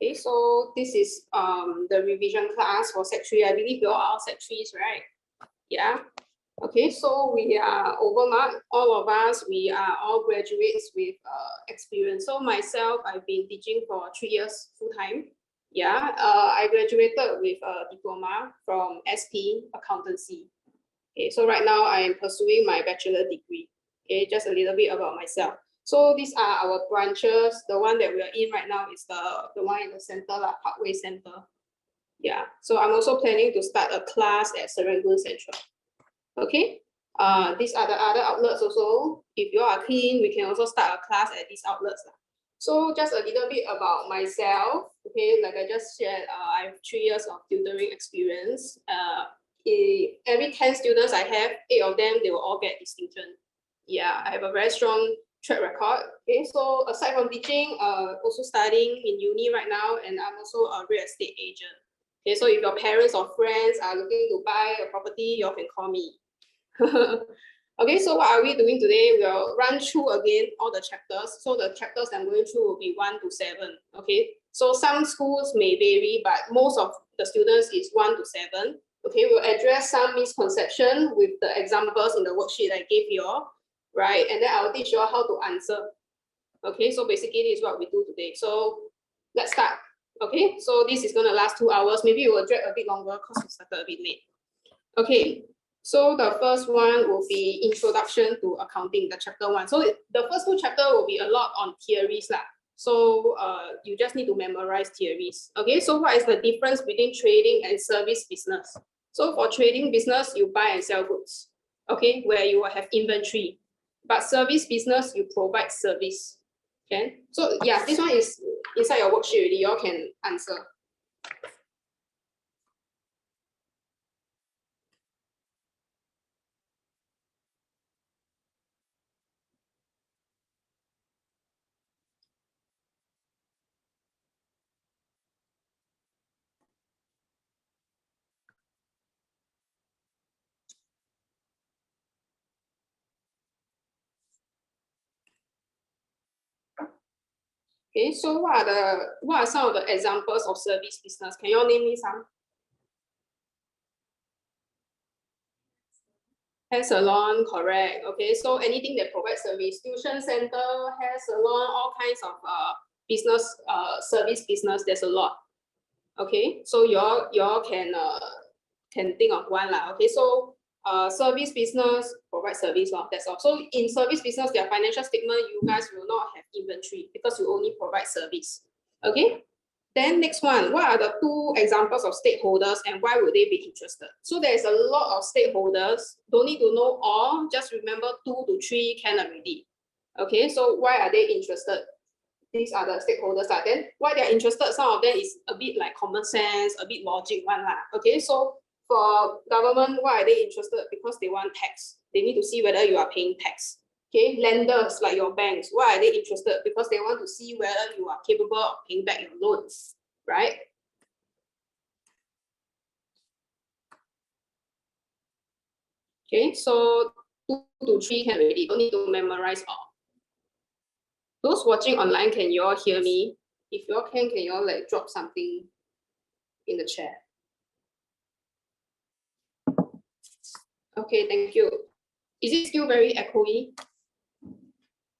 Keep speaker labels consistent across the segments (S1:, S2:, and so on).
S1: Okay, so this is the revision class for Sec 3. I believe you all are Sec 3s, right? Yeah. Okay, so we are overmarked. All of us, we are all graduates with experience. So myself, I've been teaching for 3 years full time. Yeah, I graduated with a diploma from SP Accountancy. Okay, so right now I am pursuing my bachelor degree. Okay, just a little bit about myself. So these are our branches. The one that we are in right now is the one in the center, like Parkway Center. Yeah, so I'm also planning to start a class at Serangoon Central. Okay, these are the other outlets also. If you are keen, we can also start a class at these outlets. So just a little bit about myself. Okay, like I just shared, I have 3 years of tutoring experience. Every 10 students I have, 8 of them, they will all get distinction. Yeah, I have a very strong track record. Okay, so aside from teaching, also studying in uni right now, and I'm also a real estate agent. Okay, so if your parents or friends are looking to buy a property, you can call me. Okay, so what are we doing today? We'll run through again all the chapters. So the chapters I'm going through will be 1 to 7. Okay, so some schools may vary, but most of the students is 1 to 7. Okay, we'll address some misconception with the examples in the worksheet I gave you all, right? And then I'll teach you all how to answer. Okay, so basically this is what we do today. So let's start. Okay, so this is gonna last 2 hours. Maybe it will drag a bit longer because we started a bit late. Okay, so the first one will be introduction to accounting, the chapter 1. So the first 2 chapters will be a lot on theories lah. So you just need to memorize theories. Okay, so what is the difference between trading and service business? So for trading business, you buy and sell goods. Okay, where you will have inventory. But service business, you provide service. Okay, so yeah, this one is inside your worksheet already. You all can answer. Okay, so what are some of the examples of service business? Can you all name me some? Hair salon, correct. Okay, so anything that provides service, tuition center, hair salon, all kinds of business, service business. There's a lot. Okay, so y'all can think of one lah. Okay, so service business provide service. That's all. So in service business, their financial statement, you guys will not have inventory because you only provide service. Okay. Then next one, what are the 2 examples of stakeholders and why would they be interested? So there's a lot of stakeholders. Don't need to know all, just remember 2 to 3 can already. Okay, so why are they interested? These are the stakeholders. Then why they're interested, some of them is a bit like common sense, a bit logic one lah. Okay, so for government, why are they interested? Because they want tax. They need to see whether you are paying tax. Okay, lenders like your banks, why are they interested? Because they want to see whether you are capable of paying back your loans, right? Okay, so 2 to 3 can already, don't need to memorize all. Those watching online, can you all hear me? If you all can you all like drop something in the chat? Okay, thank you. Is it still very echoey?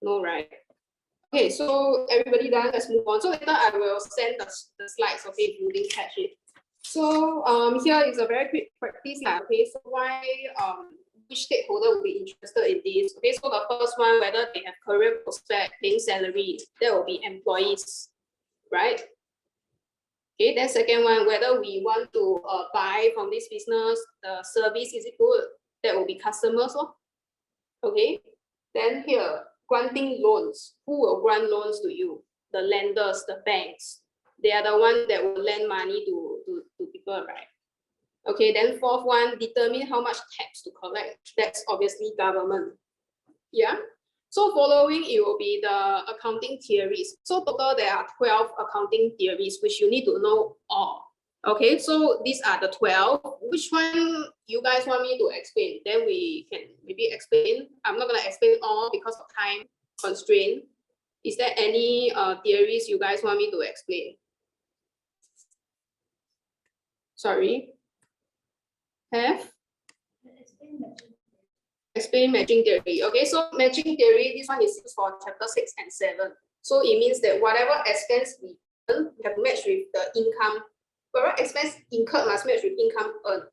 S1: No, right? Okay, so everybody done, let's move on. So later I will send the slides, okay, if you didn't catch it. So here is a very quick practice. Okay, so why which stakeholder will be interested in this? Okay, so the first one, whether they have career prospect, paying salary, that will be employees, right? Okay, then second one, whether we want to buy from this business, the service is it good? That will be customers. Okay, then here, granting loans. Who will grant loans to you? The lenders, the banks. They are the ones that will lend money to people, right? Okay, then fourth one, determine how much tax to collect. That's obviously government. Yeah. So following, it will be the accounting theories. So total, there are 12 accounting theories, which you need to know all. Okay, so these are the 12. Which one you guys want me to explain? Then we can maybe explain. I'm not going to explain all because of time constraint. Is there any theories you guys want me to explain? Sorry. Have? Explain matching theory. Okay, so matching theory, this one is used for chapter 6 and 7. So it means that whatever expense we earn, we have to match with the income. Whatever expense incurred must match with income earned.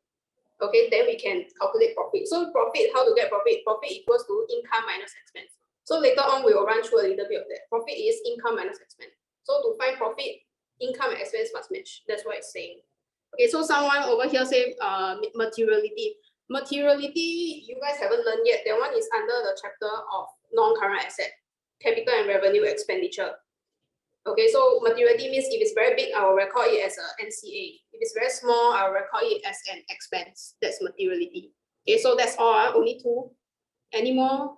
S1: Okay, then we can calculate profit. So profit, how to get profit? Profit equals to income minus expense. So later on, we will run through a little bit of that. Profit is income minus expense. So to find profit, income and expense must match. That's what it's saying. Okay, so someone over here say materiality. Materiality, you guys haven't learned yet. That one is under the chapter of non-current asset, capital and revenue expenditure. Okay, so materiality means if it's very big, I will record it as a NCA. If it's very small, I'll record it as an expense. That's materiality. Okay, so that's all. Only two. Any more?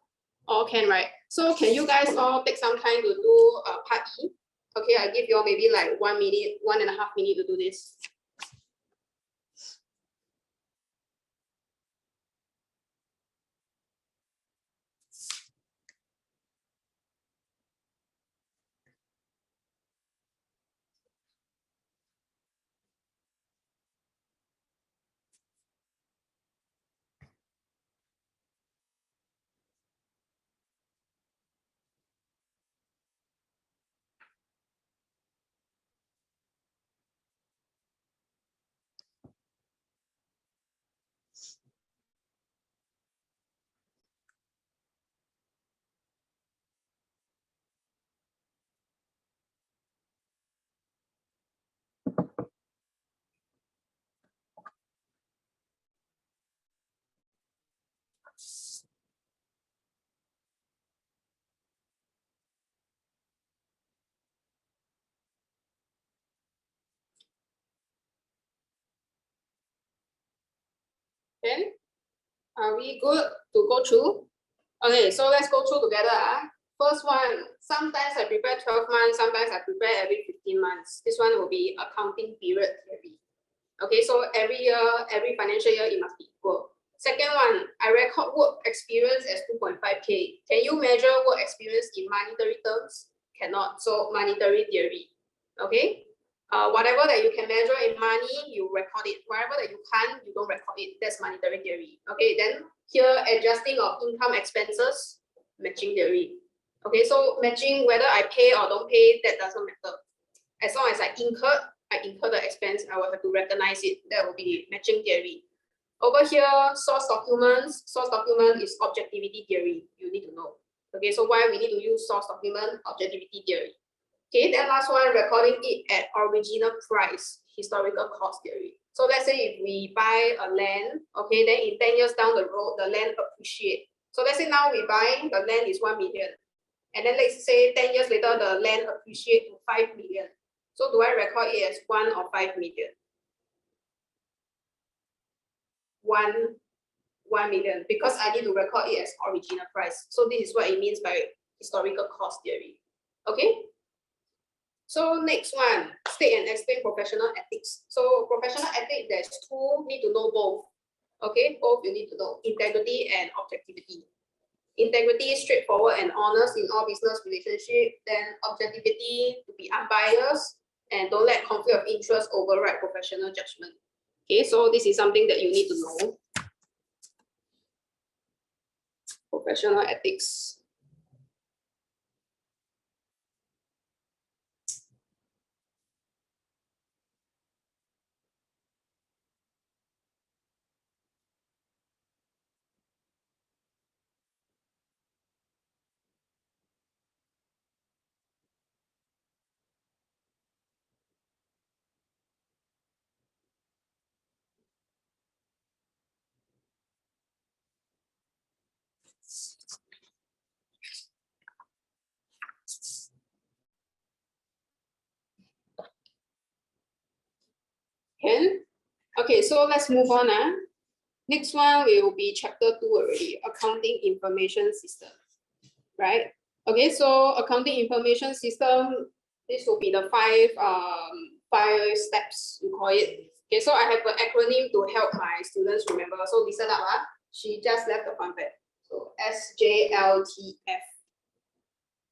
S1: All can, right? So can you guys all take some time to do part E? Okay, I give you all maybe like 1 minute, 1.5 minutes to do this. Then, are we good to go through? Okay, so let's go through together. First one, sometimes I prepare 12 months, sometimes I prepare every 15 months. This one will be accounting period theory. Okay, so every year, every financial year, it must be equal. Second one, I record work experience as 2.5K. Can you measure work experience in monetary terms? Cannot, so monetary theory. Okay, whatever that you can measure in money, you record it. Whatever that you can't, you don't record it. That's monetary theory. Okay, then here, adjusting of income expenses, matching theory. Okay, so matching whether I pay or don't pay, that doesn't matter. As long as I incur the expense, I will have to recognize it. That will be matching theory. Over here, source documents. Source document is objectivity theory. You need to know. Okay, so why we need to use source document, objectivity theory. Okay, then last one, recording it at original price, historical cost theory. So let's say if we buy a land, okay, then in 10 years down the road, the land appreciate. So let's say now we buy, the land is 1 million. And then let's say 10 years later, the land appreciate to 5 million. So do I record it as 1 or 5 million? 1 million, because I need to record it as original price. So this is what it means by historical cost theory. Okay. So next one, state and explain professional ethics. So professional ethics, there's two, need to know both. Okay, both you need to know, integrity and objectivity. Integrity is straightforward and honest in all business relationship. Then objectivity, to be unbiased and don't let conflict of interest override professional judgment. Okay, so this is something that you need to know. Professional ethics. Can? Okay, so let's move on. Next one will be chapter 2 already, accounting information system, right? Okay, so accounting information system, this will be the five steps, you call it. Okay, so I have an acronym to help my students remember. So listen up, she just left the fun fact. So SJLTF.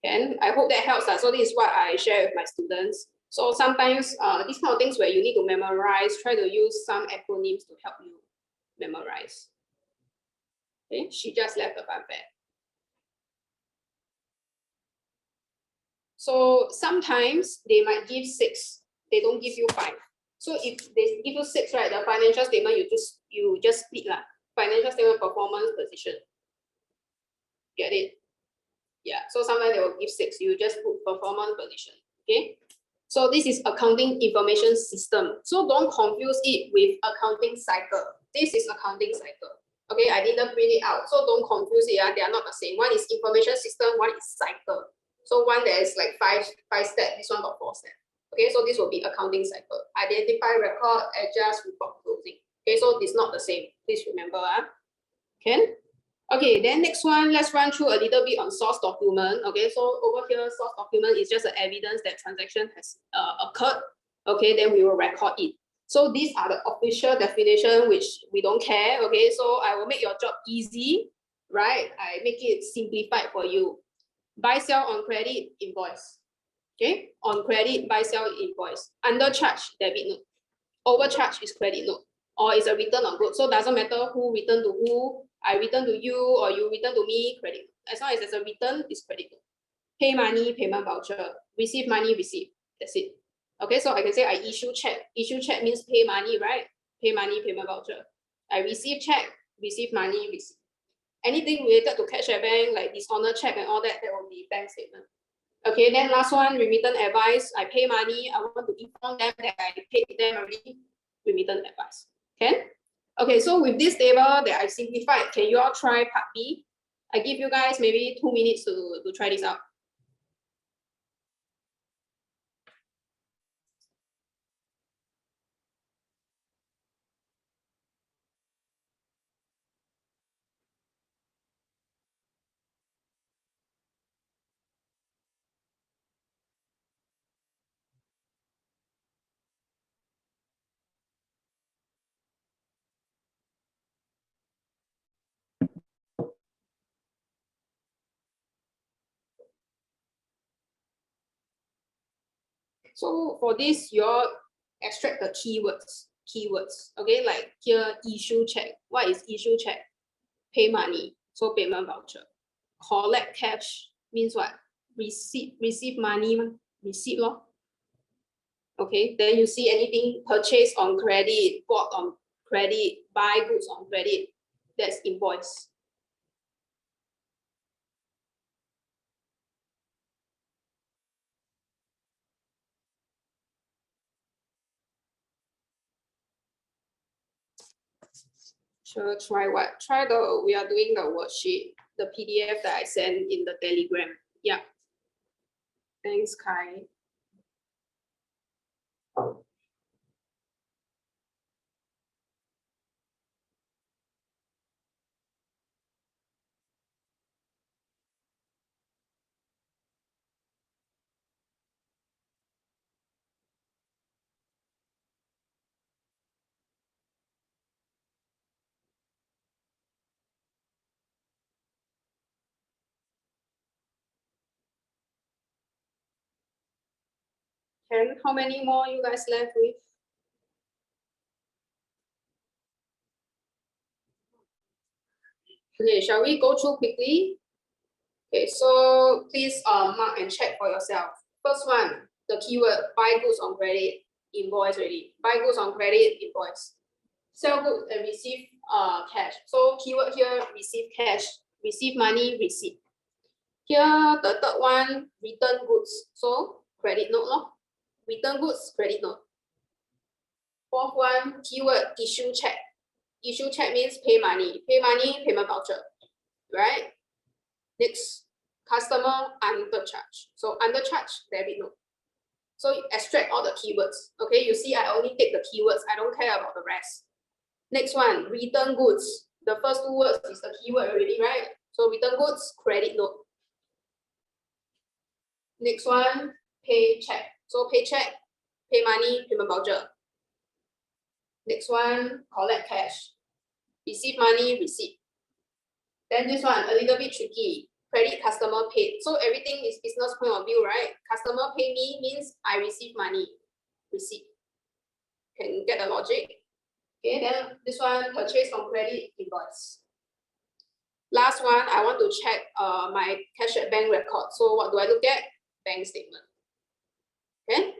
S1: And I hope that helps. So this is what I share with my students. So sometimes these kind of things where you need to memorize, try to use some acronyms to help you memorize. Okay, she just left the bed. So sometimes they might give 6, they don't give you 5. So if they give you 6, right, the financial statement you just split lah. Financial statement, performance, position. Get it? Yeah. So sometimes they will give 6. You just put performance, position. Okay. So this is accounting information system. So don't confuse it with accounting cycle. This is accounting cycle. Okay, I didn't print it out. So don't confuse it. They are not the same. One is information system, one is cycle. So one that is like five steps, this one got 4 steps. Okay, so this will be accounting cycle. Identify, record, adjust, report, closing. Okay, so it's not the same. Please remember. Okay. Okay, then next one, let's run through a little bit on source document. Okay, so over here, source document is just an evidence that transaction has occurred. Okay, then we will record it. So these are the official definition, which we don't care. Okay, so I will make your job easy, right? I make it simplified for you. Buy, sell on credit, invoice. Okay, on credit, buy, sell, invoice. Undercharge, debit note. Overcharge is credit note, or is a return on goods. So it doesn't matter who return to who. I return to you or you return to me, credit. As long as there's a return, it's credit. Pay money, payment voucher. Receive money, receive. That's it. Okay, so I can say I issue check. Issue check means pay money, right? Pay money, payment voucher. I receive check, receive money, receive. Anything related to cash at bank, like dishonor check and all that, that will be bank statement. Okay, then last one, remittance advice. I pay money. I want to inform them that I paid them already. Remittance advice. Okay? Okay, so with this table that I simplified, can you all try part B? I give you guys maybe 2 minutes to try this out. So for this, you all extract the keywords. Okay, like here, issue check. What is issue check? Pay money, so payment voucher. Collect cash means what? Receive money, receipt law. Okay, then you see anything purchase on credit, bought on credit, buy goods on credit, that's invoice. Sure, try what? We are doing the worksheet, the PDF that I sent in the Telegram. Yeah. Thanks, Kai. Ken, how many more you guys left with? Okay, shall we go through quickly? Okay, so please mark and check for yourself. First one, the keyword buy goods on credit, invoice already. Buy goods on credit, invoice. Sell goods and receive cash. So keyword here, receive cash, receive money, receipt. Here, the third one, return goods. So credit note lor. Return goods, credit note. Fourth one, keyword issue check. Issue check means pay money. Pay money, payment voucher, right? Next, customer undercharge. So undercharge, debit note. So you extract all the keywords. Okay, you see I only take the keywords. I don't care about the rest. Next one, return goods. The first 2 words is the keyword already, right? So return goods, credit note. Next one, pay check. So pay check, pay money, payment voucher. Next one, collect cash. Receive money, receipt. Then this one, a little bit tricky. credit, customer paid. So everything is business point of view, right? Customer pay me means I receive money, receipt. Can get the logic? Okay, then this one, purchase on credit, invoice. Last one, I want to check my cash at bank record. So what do I look at? Bank statement. Okay.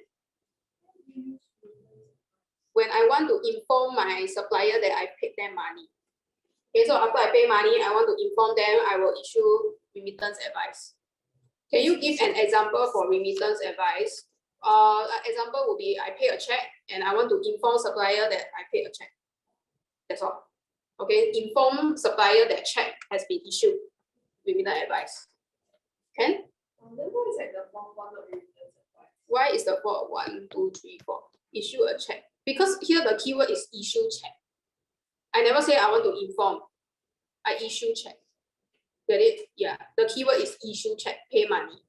S1: When I want to inform my supplier that I paid them money. Okay, so after I pay money, I want to inform them, I will issue remittance advice. Can you give an example for remittance advice? An example would be I pay a check and I want to inform supplier that I pay a check. That's all. Okay, inform supplier that check has been issued. Remittance advice. Can?
S2: Then what is like the form one of remittance advice?
S1: Why is the 4, 1, 2, 3, 4? Issue a check. Because here the keyword is issue check. I never say I want to inform. I issue check. Get it? Yeah. The keyword is issue check, pay money.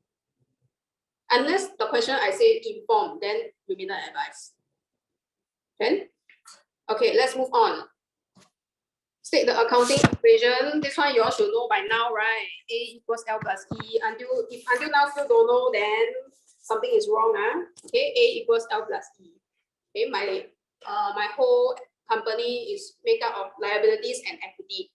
S1: Unless the question I say inform, then remittance advice. Okay? Okay, let's move on. State the accounting equation. This one you all should know by now, right? A equals L plus E. If until now still don't know, then something is wrong. Okay, A equals L plus E. Okay, my whole company is made up of liabilities and equity.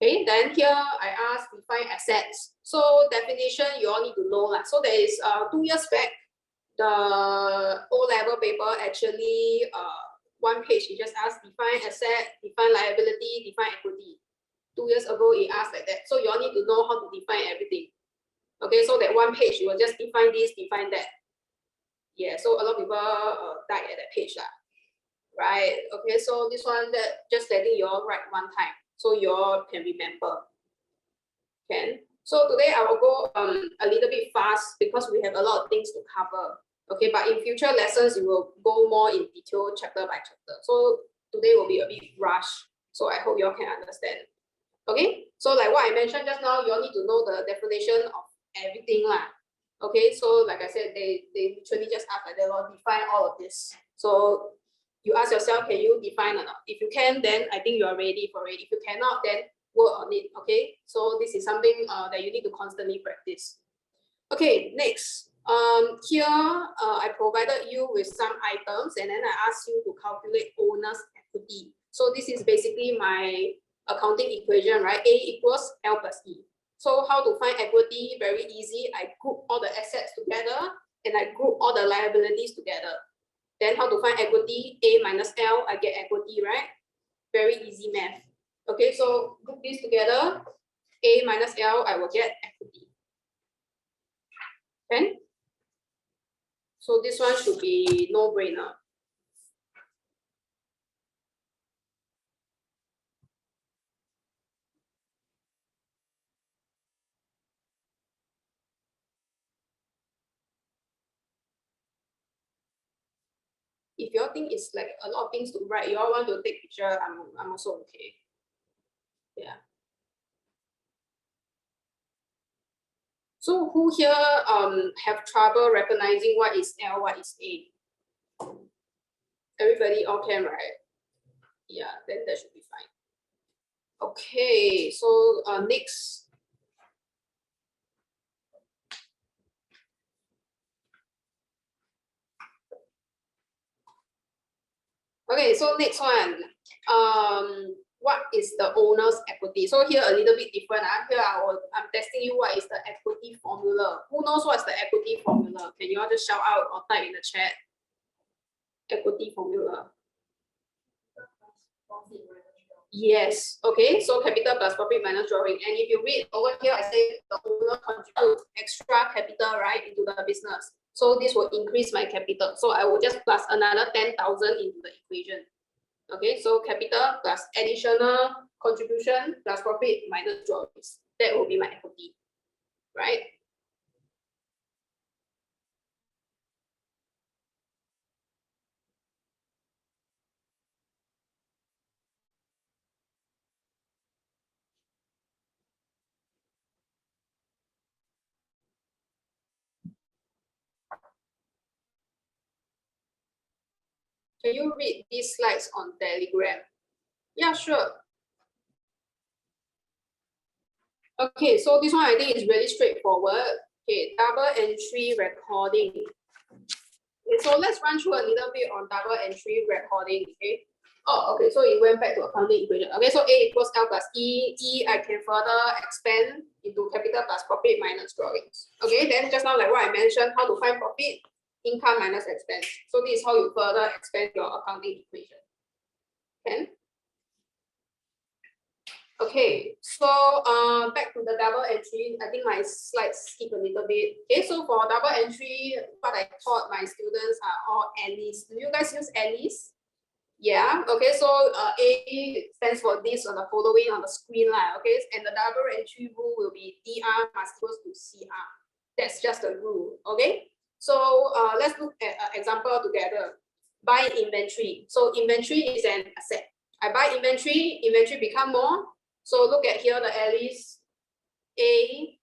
S1: Okay, then here I ask define assets. So definition you all need to know. So there is 2 years back, the O-level paper actually one page, it just asks define asset, define liability, define equity. 2 years ago, it asked like that. So you all need to know how to define everything. Okay, so that one page, you will just define this, define that. Yeah, so a lot of people died at that page. Right, okay, so this one, that just letting you all write one time, so you all can remember. Okay, so today I will go a little bit fast because we have a lot of things to cover. Okay, but in future lessons, we will go more in detail chapter by chapter. So today will be a bit rushed. So I hope you all can understand. Okay, so like what I mentioned just now, you all need to know the definition of everything lah. Okay, so like I said, they literally just ask like they will define all of this. So you ask yourself, can you define or not? If you can, then I think you are ready for it. If you cannot, then work on it. Okay, so this is something that you need to constantly practice. Okay, next. Here I provided you with some items and then I asked you to calculate owner's equity. So this is basically my accounting equation, right? A equals L plus E. So how to find equity? Very easy. I group all the assets together and I group all the liabilities together. Then how to find equity? A minus L, I get equity, right? Very easy math. Okay, so group this together. A minus L, I will get equity. Okay? So this one should be no-brainer. If you all think it's like a lot of things to write, you all want to take picture, I'm also okay. Yeah. So who here have trouble recognizing what is L, what is A? Everybody all can, right? Yeah, then that should be fine. Okay, so next. Okay, so next one. What is the owner's equity? So here a little bit different. Here I'm testing you what is the equity formula. Who knows what's the equity formula? Can you all just shout out or type in the chat? Equity formula. Yes. Okay. So capital plus profit minus drawing. And if you read over here, I say the owner contributes extra capital, right, into the business. So this will increase my capital. So I will just plus another 10,000 into the equation. Okay. So capital plus additional contribution plus profit minus drawings. That will be my equity, right? Can you read these slides on Telegram? Yeah, sure. Okay, so this one I think is really straightforward. Okay, double entry recording. Okay, so let's run through a little bit on double entry recording. Okay. Oh, okay. So it went back to accounting equation. Okay, so A equals L plus E. E I can further expand into capital plus profit minus drawings. Okay, then just now like what I mentioned, how to find profit, income minus expense. So this is how you further expand your accounting equation. Okay. Okay, so back to the double entry. I think my slides skip a little bit. Okay, so for double entry, what I taught my students are all ALICE. Do you guys use ALICE? Yeah. Okay, so A stands for this on the following on the screen lah. Okay, and the double entry rule will be DR must equals to CR. That's just the rule. Okay, so let's look at an example together. Buy inventory. So inventory is an asset. I buy inventory. Inventory become more. So look at here, the ALICE A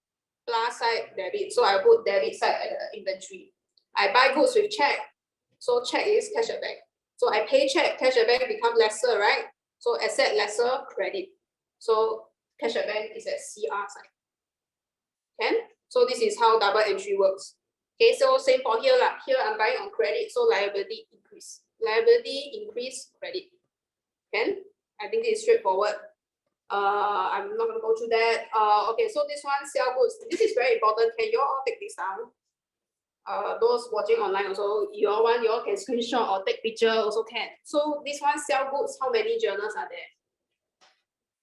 S1: plus side debit. So I put debit side at the inventory. I buy goods with check. So check is cash at bank. So I pay check, cash at bank become lesser, right? So asset lesser, credit. So cash at bank is at CR side. Okay? So this is how double entry works. Okay, so same for here lah. Here I'm buying on credit, so liability increase. Liability increase, credit. Okay? I think it's straightforward. I'm not gonna go through that. Okay, so this one sell goods. This is very important. Can you all take this down? Those watching online also, you all can screenshot or take picture also can. So this one sell goods. How many journals are there?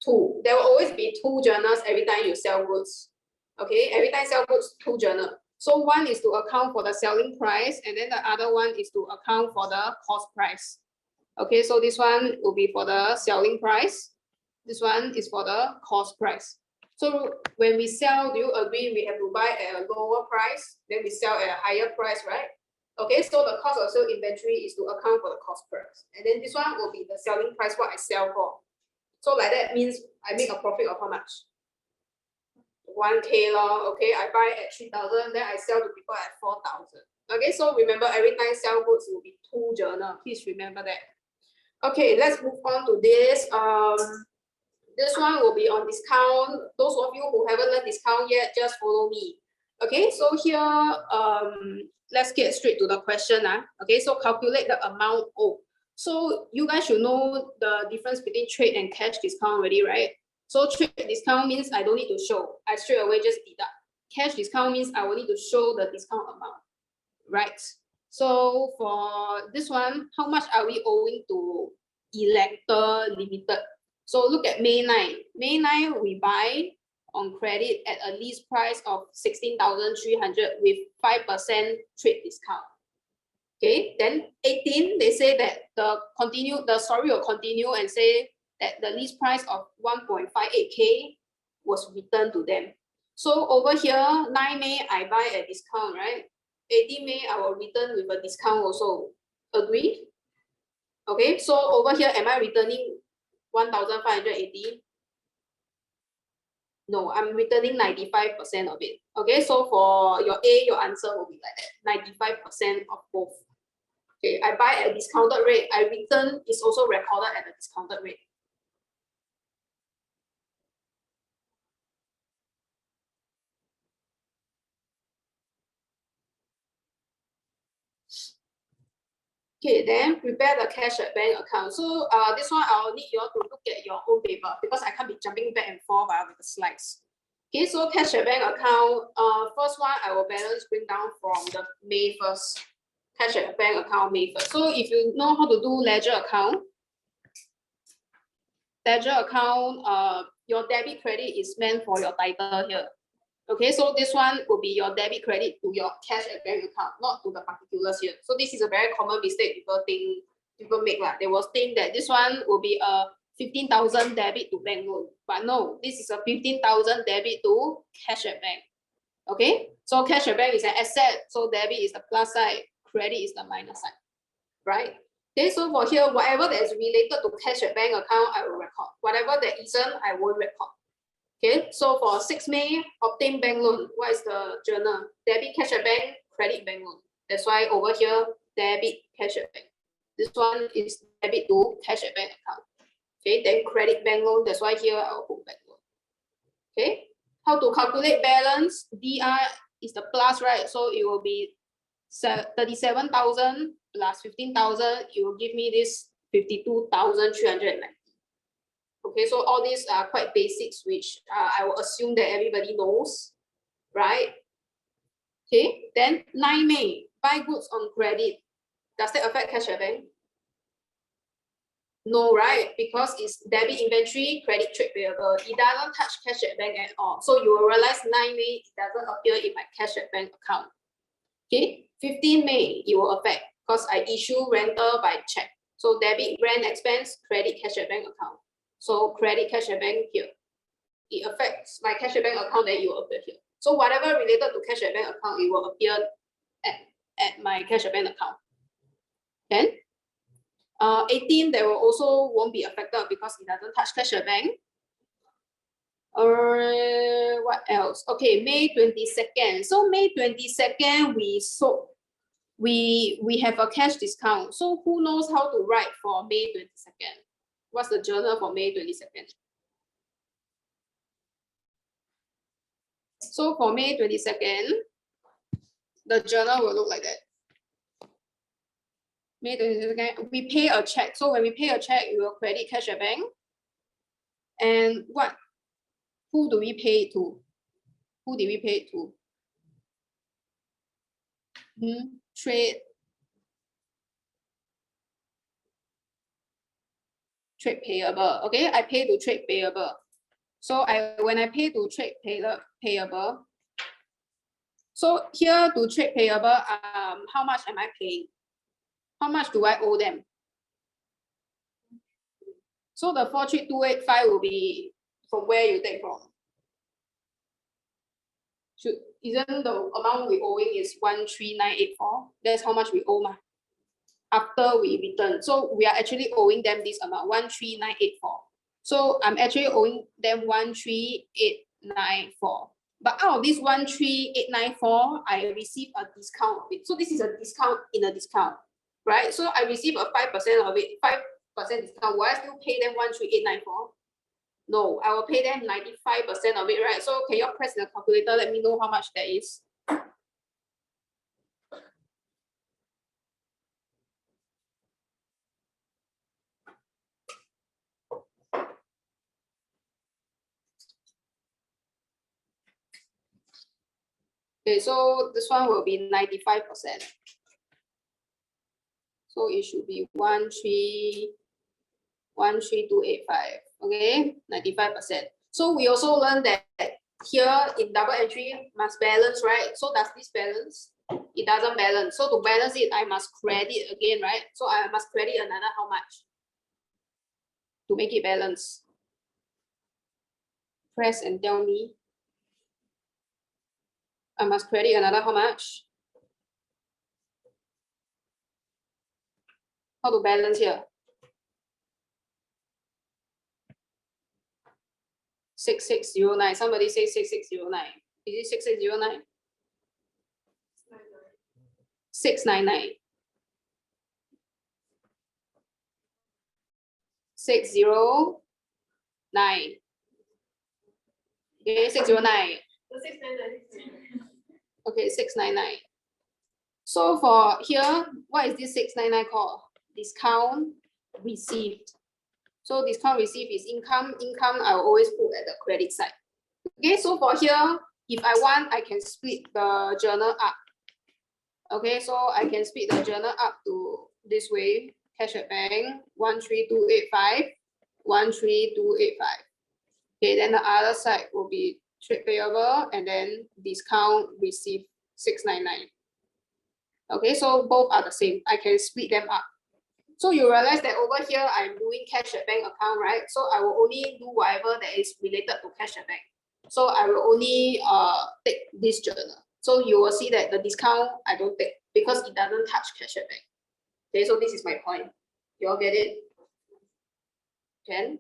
S1: 2. There will always be 2 journals every time you sell goods. Okay, every time sell goods, 2 journals. So one is to account for the selling price, and then the other one is to account for the cost price. Okay, so this one will be for the selling price. This one is for the cost price. So when we sell, do you agree we have to buy at a lower price, then we sell at a higher price, right? Okay, so the cost of sale inventory is to account for the cost price. And then this one will be the selling price, what I sell for. So like that means I make a profit of how much? 1K lor. Okay, I buy at 3,000, then I sell to people at 4,000. Okay, so remember every time sell goods will be 2 journals. Please remember that. Okay, let's move on to this. This one will be on discount. Those of you who haven't learned discount yet, just follow me. Okay, so here, let's get straight to the question. Okay, so calculate the amount owed. So you guys should know the difference between trade and cash discount already, right? So trade discount means I don't need to show. I straight away just deduct. Cash discount means I will need to show the discount amount, right? So for this one, how much are we owing to Elector Limited? So look at May 9. May 9, we buy on credit at a lease price of 16,300 with 5% trade discount. Okay, then 18, they say that the story will continue and say that the lease price of 1.58K was returned to them. So over here, 9 May, I buy a discount, right? 18 May, I will return with a discount also. Agree? Okay, so over here, am I returning 1,580? No, I'm returning 95% of it. Okay, so for your A, your answer will be like that, 95% of both. Okay, I buy at a discounted rate, I return is also recorded at a discounted rate. Okay, then prepare the cash at bank account. So this one I'll need you all to look at your own paper because I can't be jumping back and forth with the slides. Okay, so cash at bank account. First one I will balance bring down from the May 1st. Cash at bank account May 1st. So if you know how to do ledger account, your debit credit is meant for your title here. Okay, so this one will be your debit credit to your cash at bank account, not to the particulars here. So this is a very common mistake people make. They will think that this one will be a 15,000 debit to bank loan. But no, this is a 15,000 debit to cash at bank. Okay, so cash at bank is an asset, so debit is the plus side, credit is the minus side, right? Okay, so for here, whatever that is related to cash at bank account, I will record. Whatever that isn't, I won't record. Okay, so for 6 May, obtain bank loan. What is the journal? Debit cash at bank, credit bank loan. That's why over here, debit cash at bank. This one is debit to cash at bank account. Okay, then credit bank loan. That's why here I'll put bank loan. Okay, How to calculate balance? DR is the plus, right? So it will be 37,000 plus 15,000. It will give me this 52,390. Okay, so all these are quite basics, which I will assume that everybody knows, right? Okay, then 9 May, buy goods on credit. Does that affect cash at bank? No, right? Because it's debit inventory, credit trade payable. It doesn't touch cash at bank at all. So you will realize 9 May, it doesn't appear in my cash at bank account. Okay, 15 May, it will affect because I issue rental by check. So debit rent expense, credit cash at bank account. So credit cash at bank here. It affects my cash at bank account, then it will appear here. So whatever related to cash at bank account, it will appear at my cash at bank account. Then 18, there will also won't be affected because it doesn't touch cash at bank. Or what else? Okay, May 22nd. So May 22nd, we have a cash discount. So who knows how to write for May 22nd? What's the journal for May 22nd? So for May 22nd, the journal will look like that. May 22nd, we pay a check. So when we pay a check, we will credit cash at bank. And what? Who do we pay it to? Who did we pay it to? Trade payable. Okay, I pay to trade payable. So when I pay to trade payable, so here to trade payable, how much am I paying? How much do I owe them? So the 43285 will be from where you take from. Isn't the amount we owing is 13984? That's how much we owe after we return. So we are actually owing them this amount, 13984. So I'm actually owing them 13894. But out of this 13894, I receive a discount of it. So this is a discount in a discount, right? So I receive a 5% of it, 5% discount. Will I still pay them 13894? No, I will pay them 95% of it, right? So can you press the calculator? Let me know how much that is. Okay, so this one will be 95%. So it should be 13285. Okay, 95%. So we also learned that here in double entry must balance, right? So does this balance? It doesn't balance. So to balance it, I must credit again, right? So I must credit another how much to make it balance? Press and tell me. I must credit another how much? How to balance here? 6609. Somebody say 6609. Is it 6609? 699. 609. Okay, 609. Okay, 699. So for here, what is this 699 called? Discount received. So discount received is income. Income I will always put at the credit side. Okay, so for here, if I want, I can split the journal up. Okay, so I can split the journal up to this way. Cash at bank, 13285, 13285. Okay, then the other side will be trade payable and then discount received 699. Okay, so both are the same. I can split them up. So you realize that over here, I'm doing cash at bank account, right? So I will only do whatever that is related to cash at bank. So I will only take this journal. So you will see that the discount I don't take because it doesn't touch cash at bank. Okay, so this is my point. You all get it? Okay.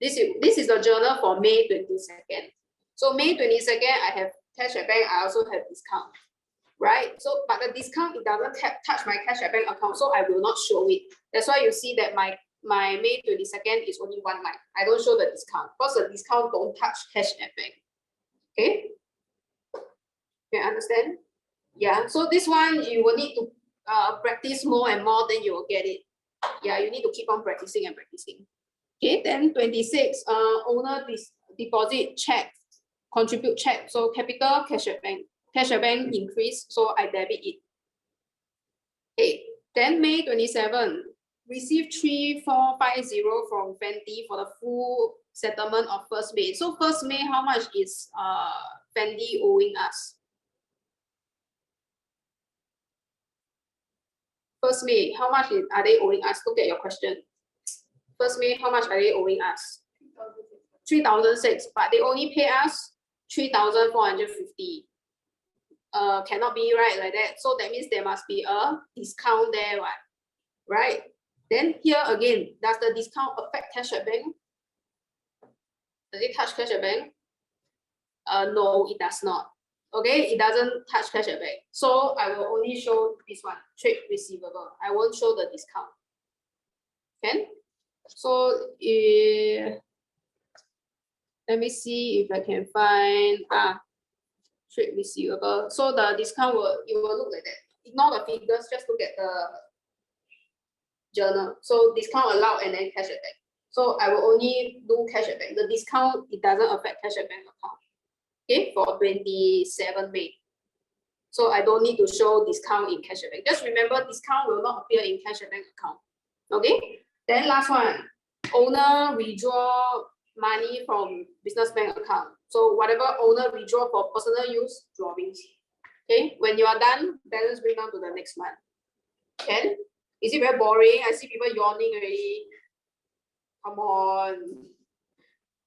S1: This is the journal for May 22nd. So May 22nd, I have cash at bank. I also have discount, right? So, but the discount, it doesn't touch my cash at bank account, so I will not show it. That's why you see that my May 22nd is only one line. I don't show the discount because the discount don't touch cash at bank. Okay, you understand? Yeah, so this one you will need to practice more and more, then you will get it. Yeah, you need to keep on practicing and practicing. Okay, then 26, owner deposit check, contribute check. So capital cash at bank increase, so I debit it. Okay, then May 27, receive 3450 from Fendi for the full settlement of 1st May. So 1st May, how much is Fendi owing us? 1st May, how much are they owing us? Look at your question. 1st May, how much are they owing us? 3,006, but they only pay us 3,450. Cannot be right like that. So that means there must be a discount there, right? Then here again, does the discount affect cash at bank? Does it touch cash at bank? No, it does not. Okay, it doesn't touch cash at bank. So I will only show this one, trade receivable. I won't show the discount. Okay? So let me see if I can find trade receivable. So the discount you will look like that. Ignore the figures, just look at the journal. So discount allowed and then cash at bank. So I will only do cash at bank. The discount, it doesn't affect cash at bank account. Okay, for 27 May. So I don't need to show discount in cash at bank. Just remember, discount will not appear in cash at bank account. Okay, then last one, owner withdraw money from business bank account. So whatever owner withdraw for personal use, drawings. Okay, when you are done, balance bring down to the next month. Okay, is it very boring? I see people yawning already. Come on.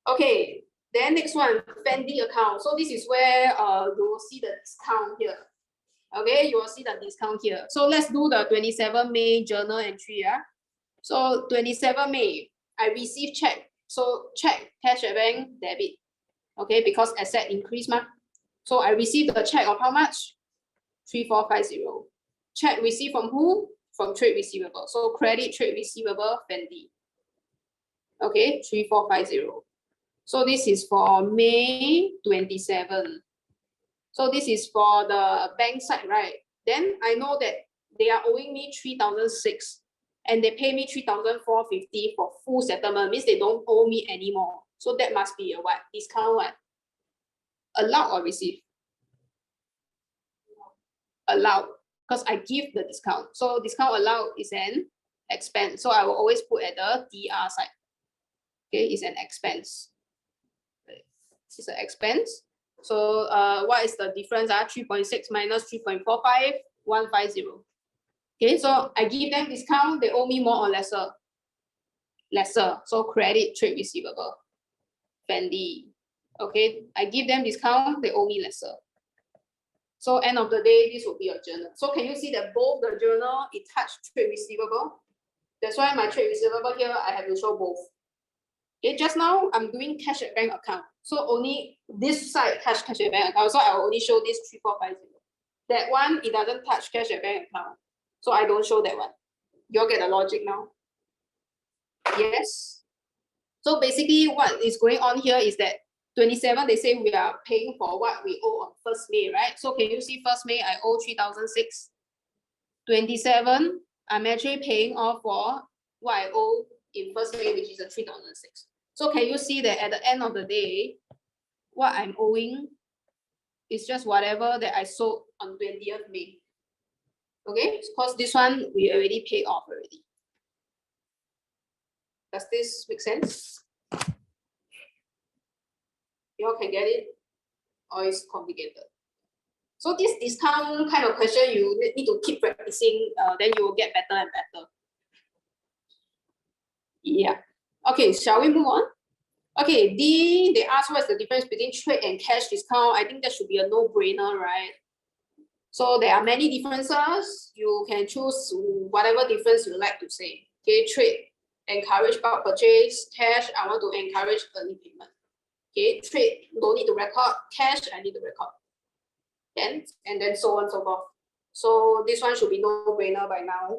S1: Okay, then next one, Fendi account. So this is where you will see the discount here. Okay, you will see the discount here. So let's do the 27 May journal entry. Yeah. So 27 May, I received check. So check, cash at bank, debit. Okay, because asset increase ma. So I received the check of how much? 3450. Check received from who? From trade receivable. So credit trade receivable, Fendi. Okay, 3450. So this is for May 27. So this is for the bank side, right? Then I know that they are owing me 3,006 and they pay me 3,450 for full settlement, means they don't owe me anymore. So that must be a what? Discount what? Allowed or receive? Allowed, because I give the discount. So discount allowed is an expense. So I will always put at the DR side. Okay, it's an expense. It's an expense. So what is the difference? 3.6 minus 3.45, 150. Okay, so I give them discount, they owe me more or lesser? Lesser. So credit trade receivable. Fendi. Okay, I give them discount, they owe me lesser. So end of the day, this will be a journal. So can you see that both the journal, it touched trade receivable? That's why my trade receivable here, I have to show both. Okay, just now I'm doing cash at bank account. So only this side cash at bank account. So I will only show this 3450. That one, it doesn't touch cash at bank account. So I don't show that one. You'll get the logic now. Yes. So basically what is going on here is that 27, they say we are paying for what we owe on 1st May, right? So can you see 1st May, I owe 3,006. 27, I'm actually paying off for what I owe in 1st May, which is a 3,006. So can you see that at the end of the day, what I'm owing is just whatever that I sold on 20th May. Okay, because this one we already paid off already. Does this make sense? You all can get it? Or it's complicated? So this discount kind of question, you need to keep practicing, then you will get better and better. Yeah. Okay, shall we move on? Okay, D, they ask what's the difference between trade and cash discount. I think that should be a no-brainer, right? So there are many differences. You can choose whatever difference you like to say. Okay, trade, encourage bulk purchase. Cash, I want to encourage early payment. Okay, trade, don't need to record. Cash, I need to record. And then so on and so forth. So this one should be no-brainer by now.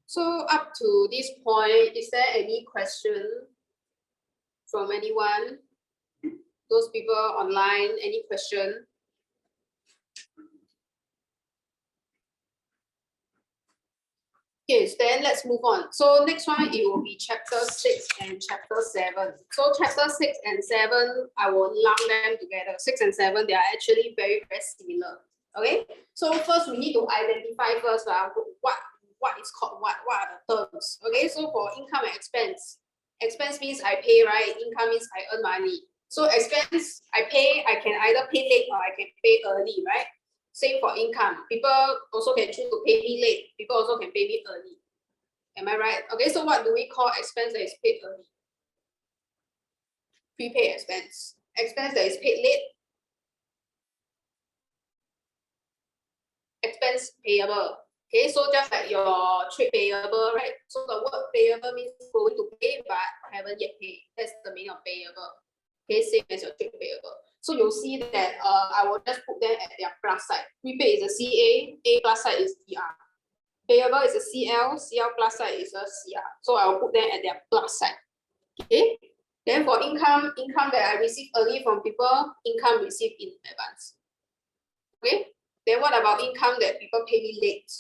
S1: So up to this point, is there any question from anyone? Those people online, any question? Okay, then let's move on. So next one, it will be chapter 6 and chapter 7. So chapter 6 and 7, I will lump them together. 6 and 7, they are actually very, very similar. Okay, so first we need to identify first what is called what are the terms. Okay, so for income and expense, expense means I pay, right? Income means I earn money. So expense, I pay, I can either pay late or I can pay early, right? Same for income. People also can choose to pay me late. People also can pay me early. Am I right? Okay, so what do we call expense that is paid early? Prepaid expense. Expense that is paid late. Expense payable. Okay, so just like your trade payable, right? So the word payable means going to pay but haven't yet paid. That's the meaning of payable. Okay, same as your trade payable. So you'll see that I will just put them at their plus side. Prepaid is a CA, A plus side is DR. Payable is a CL, CL plus side is a CR. So I'll put them at their plus side. Okay. Then for income that I receive early from people, income received in advance. Okay. Then what about income that people pay me late?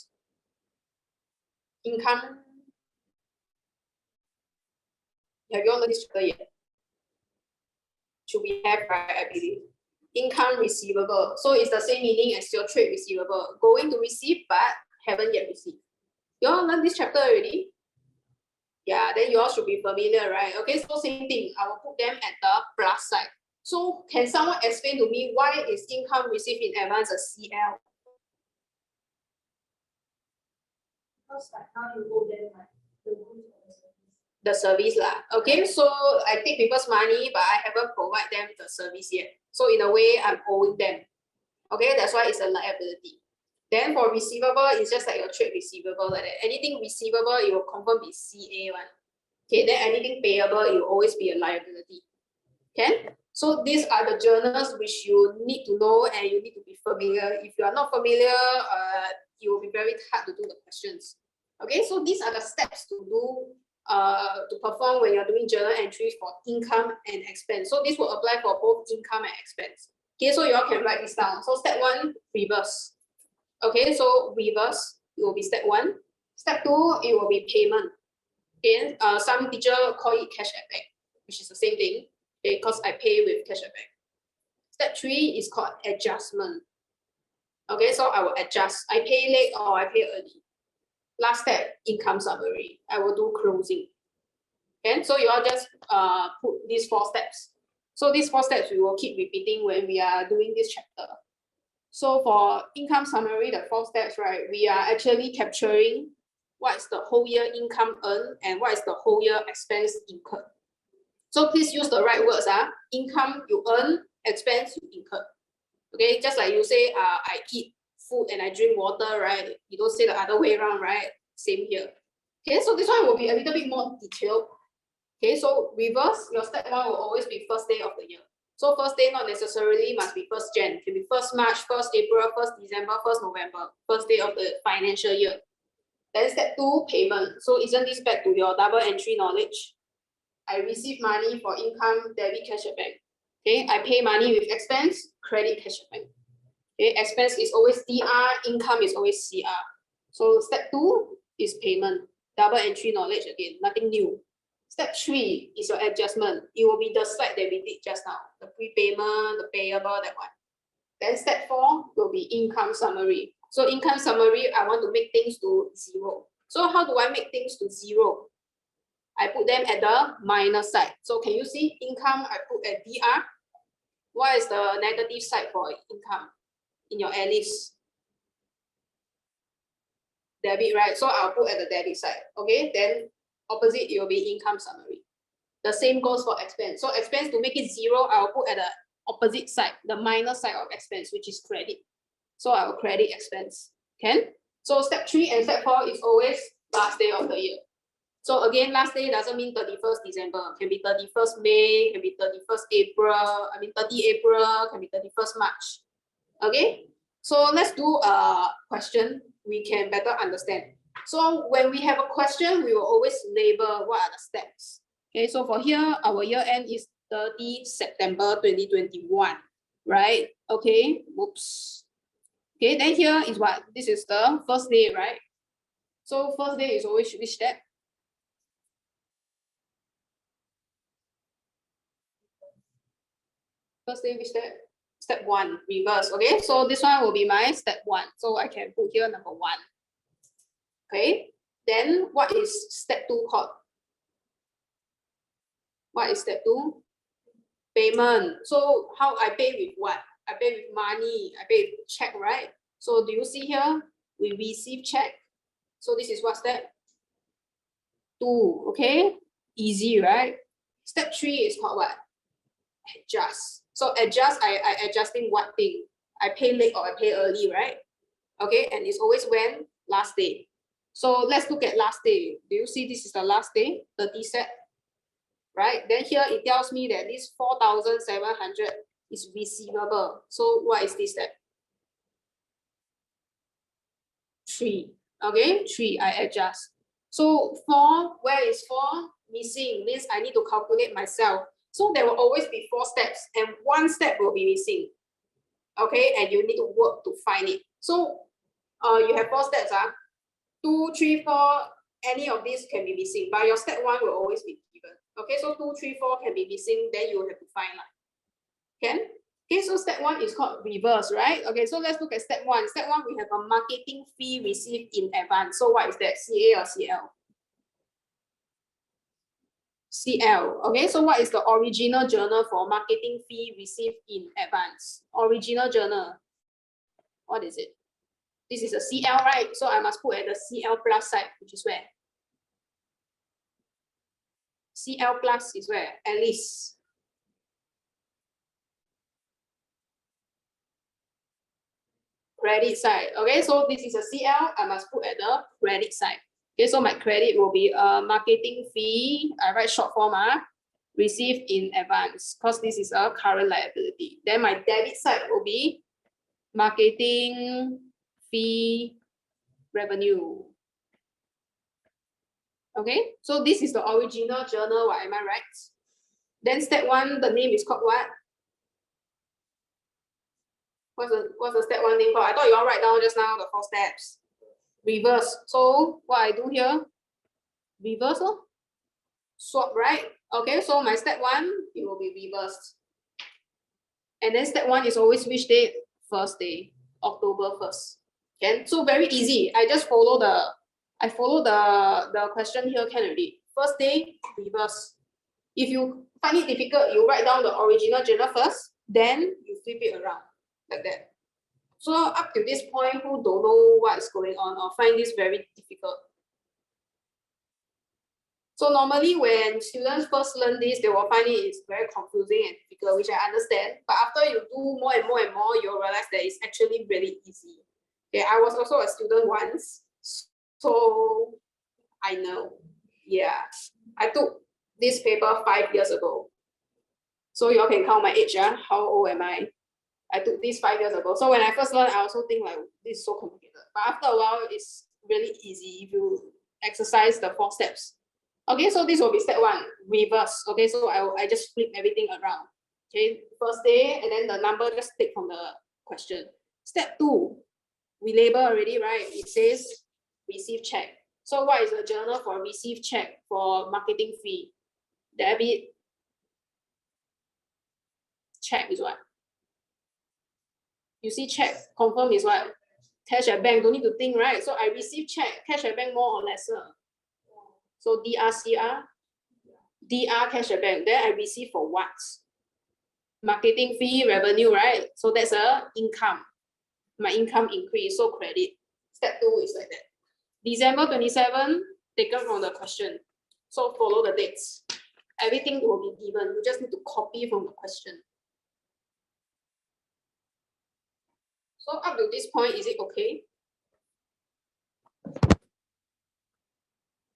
S1: Income. Have you all learned this chapter yet? Should we have, right? I believe. Income receivable. So it's the same meaning as your trade receivable. Going to receive but haven't yet received. You all learned this chapter already? Yeah, then you all should be familiar, right? Okay, so same thing. I will put them at the plus side. So can someone explain to me why is income received in advance a CL?
S2: Because like now you owe them like the goods or the service.
S1: The service lah. Okay, so I take people's money, but I haven't provide them the service yet. So in a way, I'm owing them. Okay, that's why it's a liability. Then for receivable, it's just like your trade receivable like that. Anything receivable, it will confirm be CA one. Okay, then anything payable, it will always be a liability. Okay, so these are the journals which you need to know and you need to be familiar. If you are not familiar, it will be very hard to do the questions. Okay, so these are the steps to do to perform when you're doing journal entries for income and expense. So this will apply for both income and expense. Okay, so you all can write this down. So step 1, reverse. Okay, so reverse, it will be step 1. Step 2, it will be payment. Okay, some teacher call it cash at bank, which is the same thing. Okay, because I pay with cash at bank. Step 3 is called adjustment. Okay, so I will adjust. I pay late or I pay early. Last step, income summary. I will do closing. Okay, so you all just put these 4 steps. So these 4 steps we will keep repeating when we are doing this chapter. So for income summary, the 4 steps, right, we are actually capturing what is the whole year income earned and what is the whole year expense incurred. So please use the right words. Income you earn, expense you incur. Okay, just like you say, I eat food and I drink water, right? You don't say the other way around, right? Same here. Okay, so this one will be a little bit more detailed. Okay, so reverse, your step 1 will always be first day of the year. So first day not necessarily must be 1st Jan. It can be 1st March, 1st April, 1st December, 1st November, first day of the financial year. Then step 2, payment. So isn't this back to your double entry knowledge? I receive money for income, debit, cash at bank. Okay, I pay money with expense, credit, cash at bank. Okay, expense is always DR, income is always CR. So step 2 is payment, double entry knowledge again, nothing new. Step 3 is your adjustment. It will be the slide that we did just now, the prepayment, the payable, that one. Then step 4 will be income summary. So income summary, I want to make things to 0. So how do I make things to 0? I put them at the minus side. So can you see income I put at DR? What is the negative side for income in your list? Debit, right? So I'll put at the debit side. Okay, then opposite it will be income summary. The same goes for expense. So expense, to make it 0, I'll put at the opposite side, the minus side of expense, which is credit. So I will credit expense. Okay? So step 3 and step 4 is always last day of the year. So again, last day doesn't mean 31st December. Can be 31st May, can be 31st April, 30 April, can be 31st March. Okay? So let's do a question we can better understand. So when we have a question, we will always label what are the steps. Okay, so for here, our year end is 30 September 2021, right? Okay, whoops. Okay, then here is what? This is the first day, right? So first day is always which step? First day, which step? Step 1, reverse. Okay, so this one will be my step 1. So I can put here number 1. Okay, then what is step 2 called? What is step 2? Payment. So how I pay with what? I pay with money. I pay with check, right? So do you see here? We receive check. So this is what step 2. Okay, easy, right? Step 3 is called what? Adjust. So adjust, I adjusting what thing? I pay late or I pay early, right? Okay, and it's always when? Last day. So let's look at last day. Do you see this is the last day? 30 set. Right? Then here it tells me that this 4,700 is receivable. So what is this step? 3. Okay, 3, I adjust. So 4, where is 4? Missing means I need to calculate myself. So there will always be 4 steps and 1 step will be missing. Okay, and you need to work to find it. So you have 4 steps. 2, 3, 4, any of these can be missing, but your step 1 will always be given. Okay, so 2, 3, 4 can be missing, then you have to find like. Can? Okay, so step 1 is called reverse, right? Okay, so let's look at step 1. Step 1, we have a marketing fee received in advance. So what is that? CA or CL? CL. Okay, so what is the original journal for marketing fee received in advance? Original journal. What is it? This is a CL, right? So I must put at the CL plus side, which is where? CL plus is where? At least. Credit side. Okay, so this is a CL. I must put at the credit side. Okay, so my credit will be a marketing fee. I write short form, received in advance, because this is a current liability. Then my debit side will be marketing fee revenue. Okay, so this is the original journal. What am I right? Then step 1, the name is called what? What's the step 1 name called? I thought you all write down just now the 4 steps. Reverse. So what I do here? Reverse, swap, right? Okay, so my step 1, it will be reversed. And then step 1 is always which date? First day, October 1st. Okay, so very easy. I just follow the question here, can already. First day, reverse. If you find it difficult, you write down the original journal first, then you flip it around like that. So up to this point, who don't know what is going on or find this very difficult? So normally when students first learn this, they will find it is very confusing and difficult, which I understand. But after you do more and more and more, you'll realize that it's actually really easy. Okay, I was also a student once, so I know. Yeah, I took this paper 5 years ago. So you all can count my age, how old am I? I took this 5 years ago. So when I first learned, I also think like this is so complicated. But after a while, it's really easy if you exercise the 4 steps. Okay, so this will be step 1, reverse. Okay, so I just flip everything around. Okay, first day, and then the number just take from the question. Step 2, we label already, right? It says receive check. So what is the journal for receive check for marketing fee? Debit. Check is what? You see check, confirm is what? Cash at bank, don't need to think, right? So I receive check, cash at bank more or lesser. So DRCR, DR cash at bank, then I receive for what? Marketing fee, revenue, right? So that's a income. My income increase, so credit. Step 2 is like that. December 27, taken from the question. So follow the dates. Everything will be given. You just need to copy from the question. So up to this point, is it okay?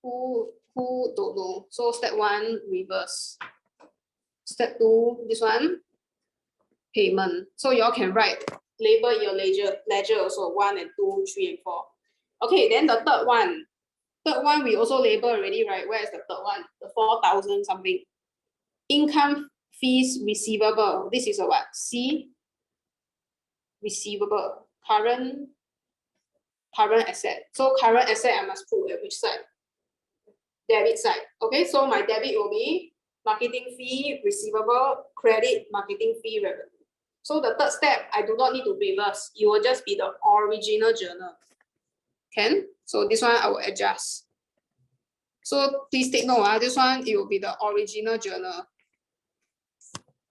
S1: Who don't know? So step 1, reverse. Step 2, this one, payment. So you all can write, label your ledger also 1 and 2, 3 and 4. Okay, then the third one, Third one, we also label already, right? Where is the third one? The 4,000 something. Income fees receivable. This is a what? C, receivable, current asset. So current asset, I must put at which side? Debit side. Okay, so my debit will be marketing fee receivable, credit marketing fee revenue. So the third step, I do not need to reverse. It will just be the original journal. Can? So this one I will adjust. So please take note, this one, it will be the original journal.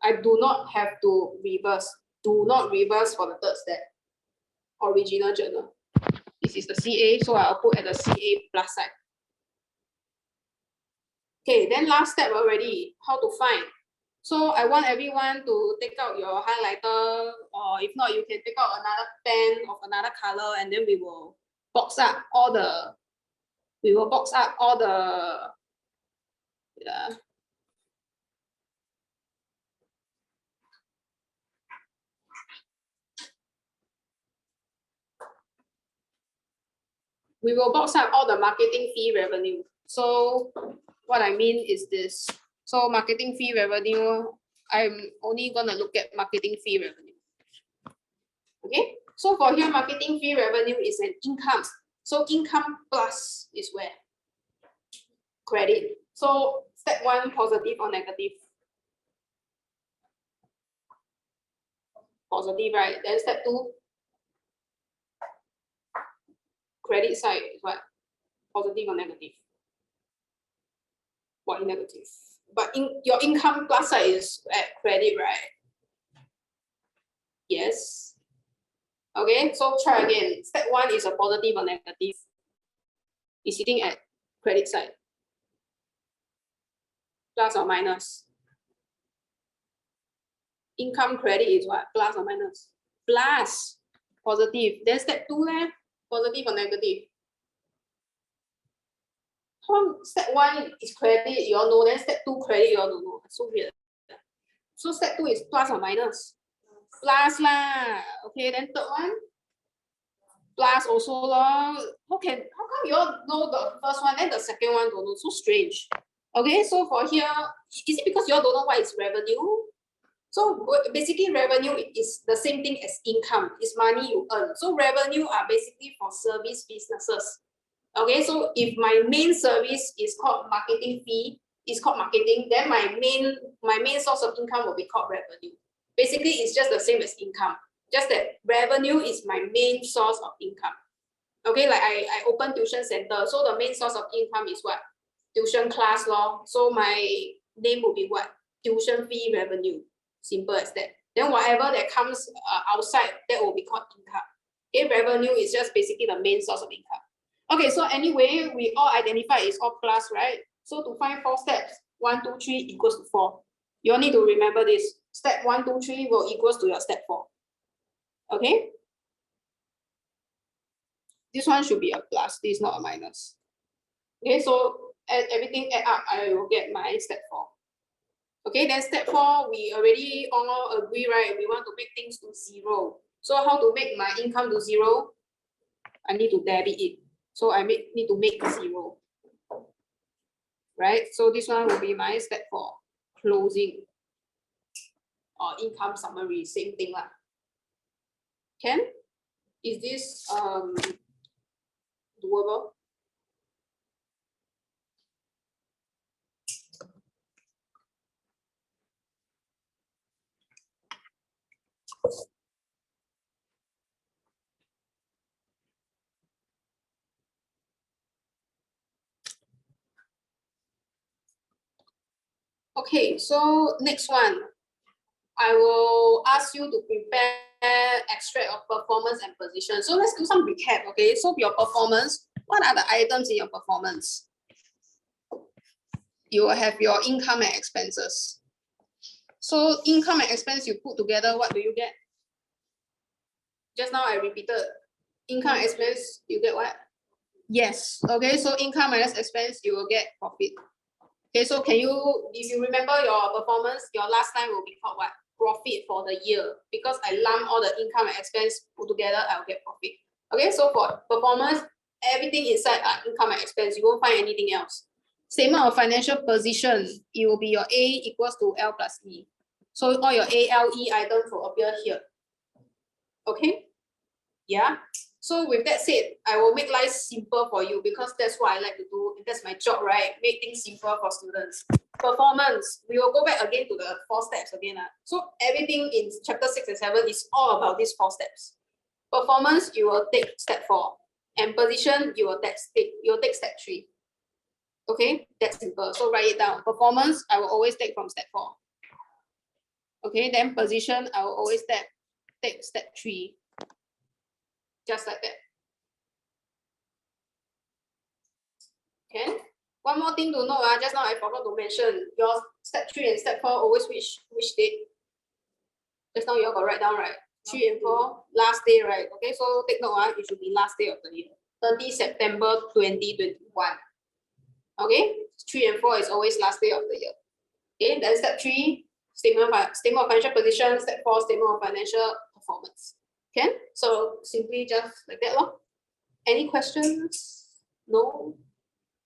S1: I do not have to reverse. Do not reverse for the third step. Original journal. This is the CA, so I'll put at the CA plus side. Okay, then last step already, how to find. So I want everyone to take out your highlighter, or if not, you can take out another pen of another color, and then we will box up all the, yeah. We will box up all the marketing fee revenue. So what I mean is this. So marketing fee revenue, I'm only gonna look at marketing fee revenue. Okay, so for here, marketing fee revenue is an income. So income plus is where? Credit. So step one, positive or negative? Positive, right? Then step two, credit side is what? Positive or negative? What negative? But your income plus side is at credit, right? Yes. Okay, so try again. Step one is a positive or negative. It's sitting at credit side. Plus or minus? Income credit is what? Plus or minus? Plus. Positive. Then step two, positive or negative? Step one is credit, you all know. Then step two, credit, you all don't know. So weird. So step two is plus or minus? Plus lah. Okay, then third one? Plus also lah. How come you all know the first one and the second one don't know? So strange. Okay, so for here, is it because you all don't know what is revenue? So basically revenue is the same thing as income. It's money you earn. So revenue are basically for service businesses. Okay, so if my main service is called marketing fee, is called marketing, then my main source of income will be called revenue. Basically, it's just the same as income. Just that revenue is my main source of income. Okay, like I open tuition center. So the main source of income is what? Tuition class law. So my name will be what? Tuition fee revenue. Simple as that. Then whatever that comes outside, that will be called income. Okay, revenue is just basically the main source of income. Okay, so anyway, we all identify it's all plus, right? So to find 4 steps, 1, 2, 3 equals to 4. You all need to remember this. Step 1, 2, 3 will equals to your step 4. Okay? This one should be a plus. This is not a minus. Okay, so everything add up, I will get my step 4. Okay, then step 4, we already all agree, right? We want to make things to 0. So how to make my income to 0? I need to debit it. So I need to make 0. Right? So this one will be my step 4. Closing. Or income summary, same thing lah. Can? Is this doable? Okay, so next one, I will ask you to prepare extract of performance and position. So let's do some recap, okay? So your performance, what are the items in your performance? You will have your income and expenses. So income and expense you put together, what do you get? Just now I repeated, income and expense, you get what? Yes, okay, so income minus expense, you will get profit. Okay, so can you, if you remember your performance, your last time will be called what? Profit for the year. Because I lump all the income and expense put together, I'll get profit. Okay, so for performance, Everything inside are income and expense. You won't find anything else. Statement of financial position, it will be your A equals to L plus E. So all your A, L, E items will appear here. Okay? Yeah. So with that said, I will make life simple for you because that's what I like to do. That's my job, right? Make things simple for students. Performance, we will go back again to the 4 steps again. So everything in chapter 6 and 7 is all about these 4 steps. Performance, you will take step 4. And position, you will take step 3. Okay, that's simple. So write it down. Performance, I will always take from step 4. Okay, then position, I will always take step 3. Just like that. Okay. One more thing to know, just now I forgot to mention, your step 3 and step 4 always which date? Just now you all got write down, right? 3 and 4, last day, right? Okay, so take note, it should be last day of the year. 30 September 2021. Okay, 3 and 4 is always last day of the year. Okay, then step 3, statement of financial position, step 4, statement of financial performance. Okay, so simply just like that. Any questions? No?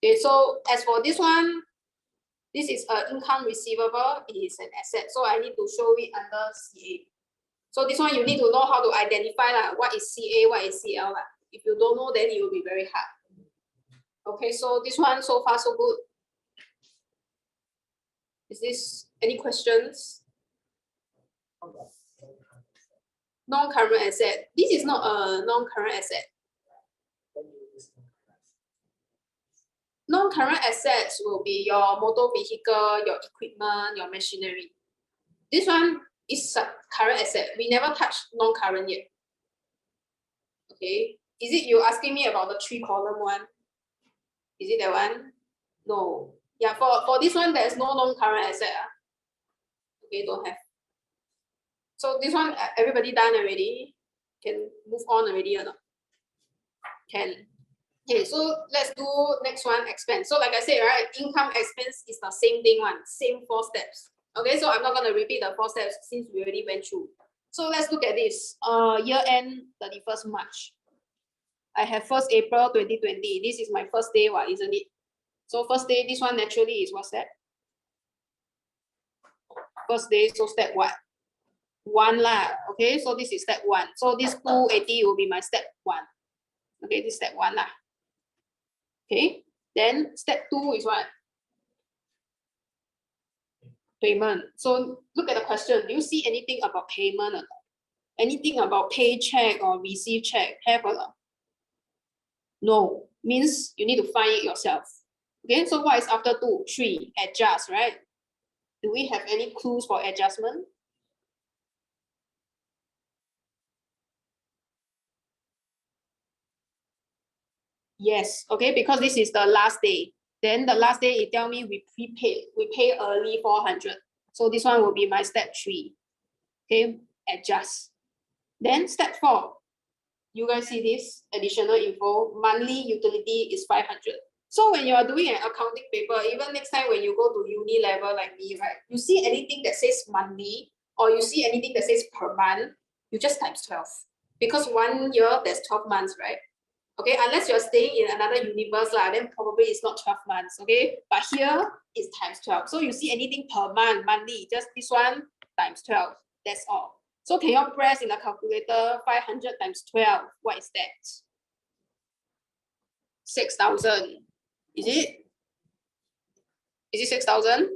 S1: Okay, so as for this one, this is an income receivable, it is an asset. So I need to show it under CA. So this one you need to know how to identify what is CA, what is CL. If you don't know, then it will be very hard. Okay, so this one so far so good. Is this any questions? Non-current asset. This is not a non-current asset. Non-current assets will be your motor vehicle, your equipment, your machinery. This one is a current asset. We never touch non-current yet. Okay. Is it you asking me about the 3-column one? Is it that one? No. Yeah, for this one, there's no non-current asset. Okay, don't have. So this one, everybody done already? Can move on already or not? Can. Okay, so let's do next one, expense. So like I said, right, income expense is the same thing one, same 4 steps. Okay, so I'm not going to repeat the 4 steps since we already went through. So let's look at this. Year end 31st March. I have 1st April 2020. This is my first day, isn't it? So first day, this one naturally is what step? First day, so step what? 1 lah. Okay, so this is step 1. So this 280 will be my step 1. Okay, this is step 1 lah. Okay, then step 2 is what? Payment. So look at the question. Do you see anything about payment or not? Anything about paycheck or receive check? Have or not? No. Means you need to find it yourself. Okay, so what is after 2? 3. Adjust, right? Do we have any clues for adjustment? Yes. Okay, because this is the last day. Then the last day, it tell me we prepaid. We pay early 400. So this one will be my step 3. Okay, adjust. Then step 4. You guys see this additional info? Monthly utility is 500. So when you are doing an accounting paper, even next time when you go to uni level like me, right? You see anything that says monthly or you see anything that says per month, you just times 12. Because 1 year, there's 12 months, right? Okay, unless you're staying in another universe, then probably it's not 12 months, okay? But here, it's times 12. So you see anything per month, monthly, just this one times 12. That's all. So can you press in the calculator 500 times 12? What is that? 6,000. Is it? Is it 6,000?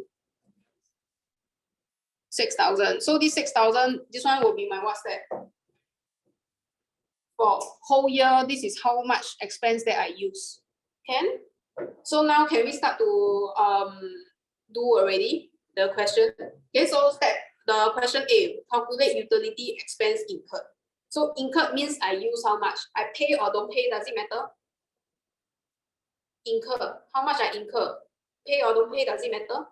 S1: 6,000. So this 6,000, this one will be my what step? For whole year, this is how much expense that I use. Can? So now can we start to do already the question? Okay, so the question A, calculate utility expense incurred. So incurred means I use how much? I pay or don't pay, does it matter? Incur, how much I incur? Pay or don't pay, does it matter?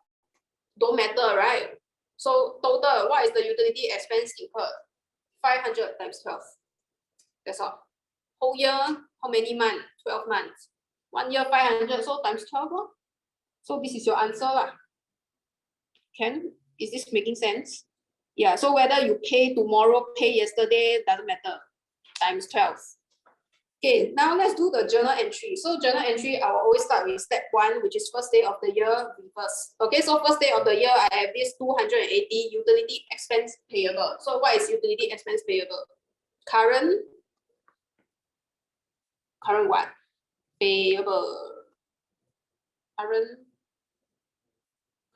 S1: Don't matter, right? So total, what is the utility expense incurred? 500 times 12. That's all. Whole year, how many months? 12 months. 1 year, 500, so times 12. So this is your answer. Is this making sense? Yeah, so whether you pay tomorrow, pay yesterday, doesn't matter. Times 12. Okay, now let's do the journal entry. So journal entry, I will always start with step 1, which is first day of the year, reverse. Okay, so first day of the year, I have this 280 utility expense payable. So what is utility expense payable? Current what? Payable.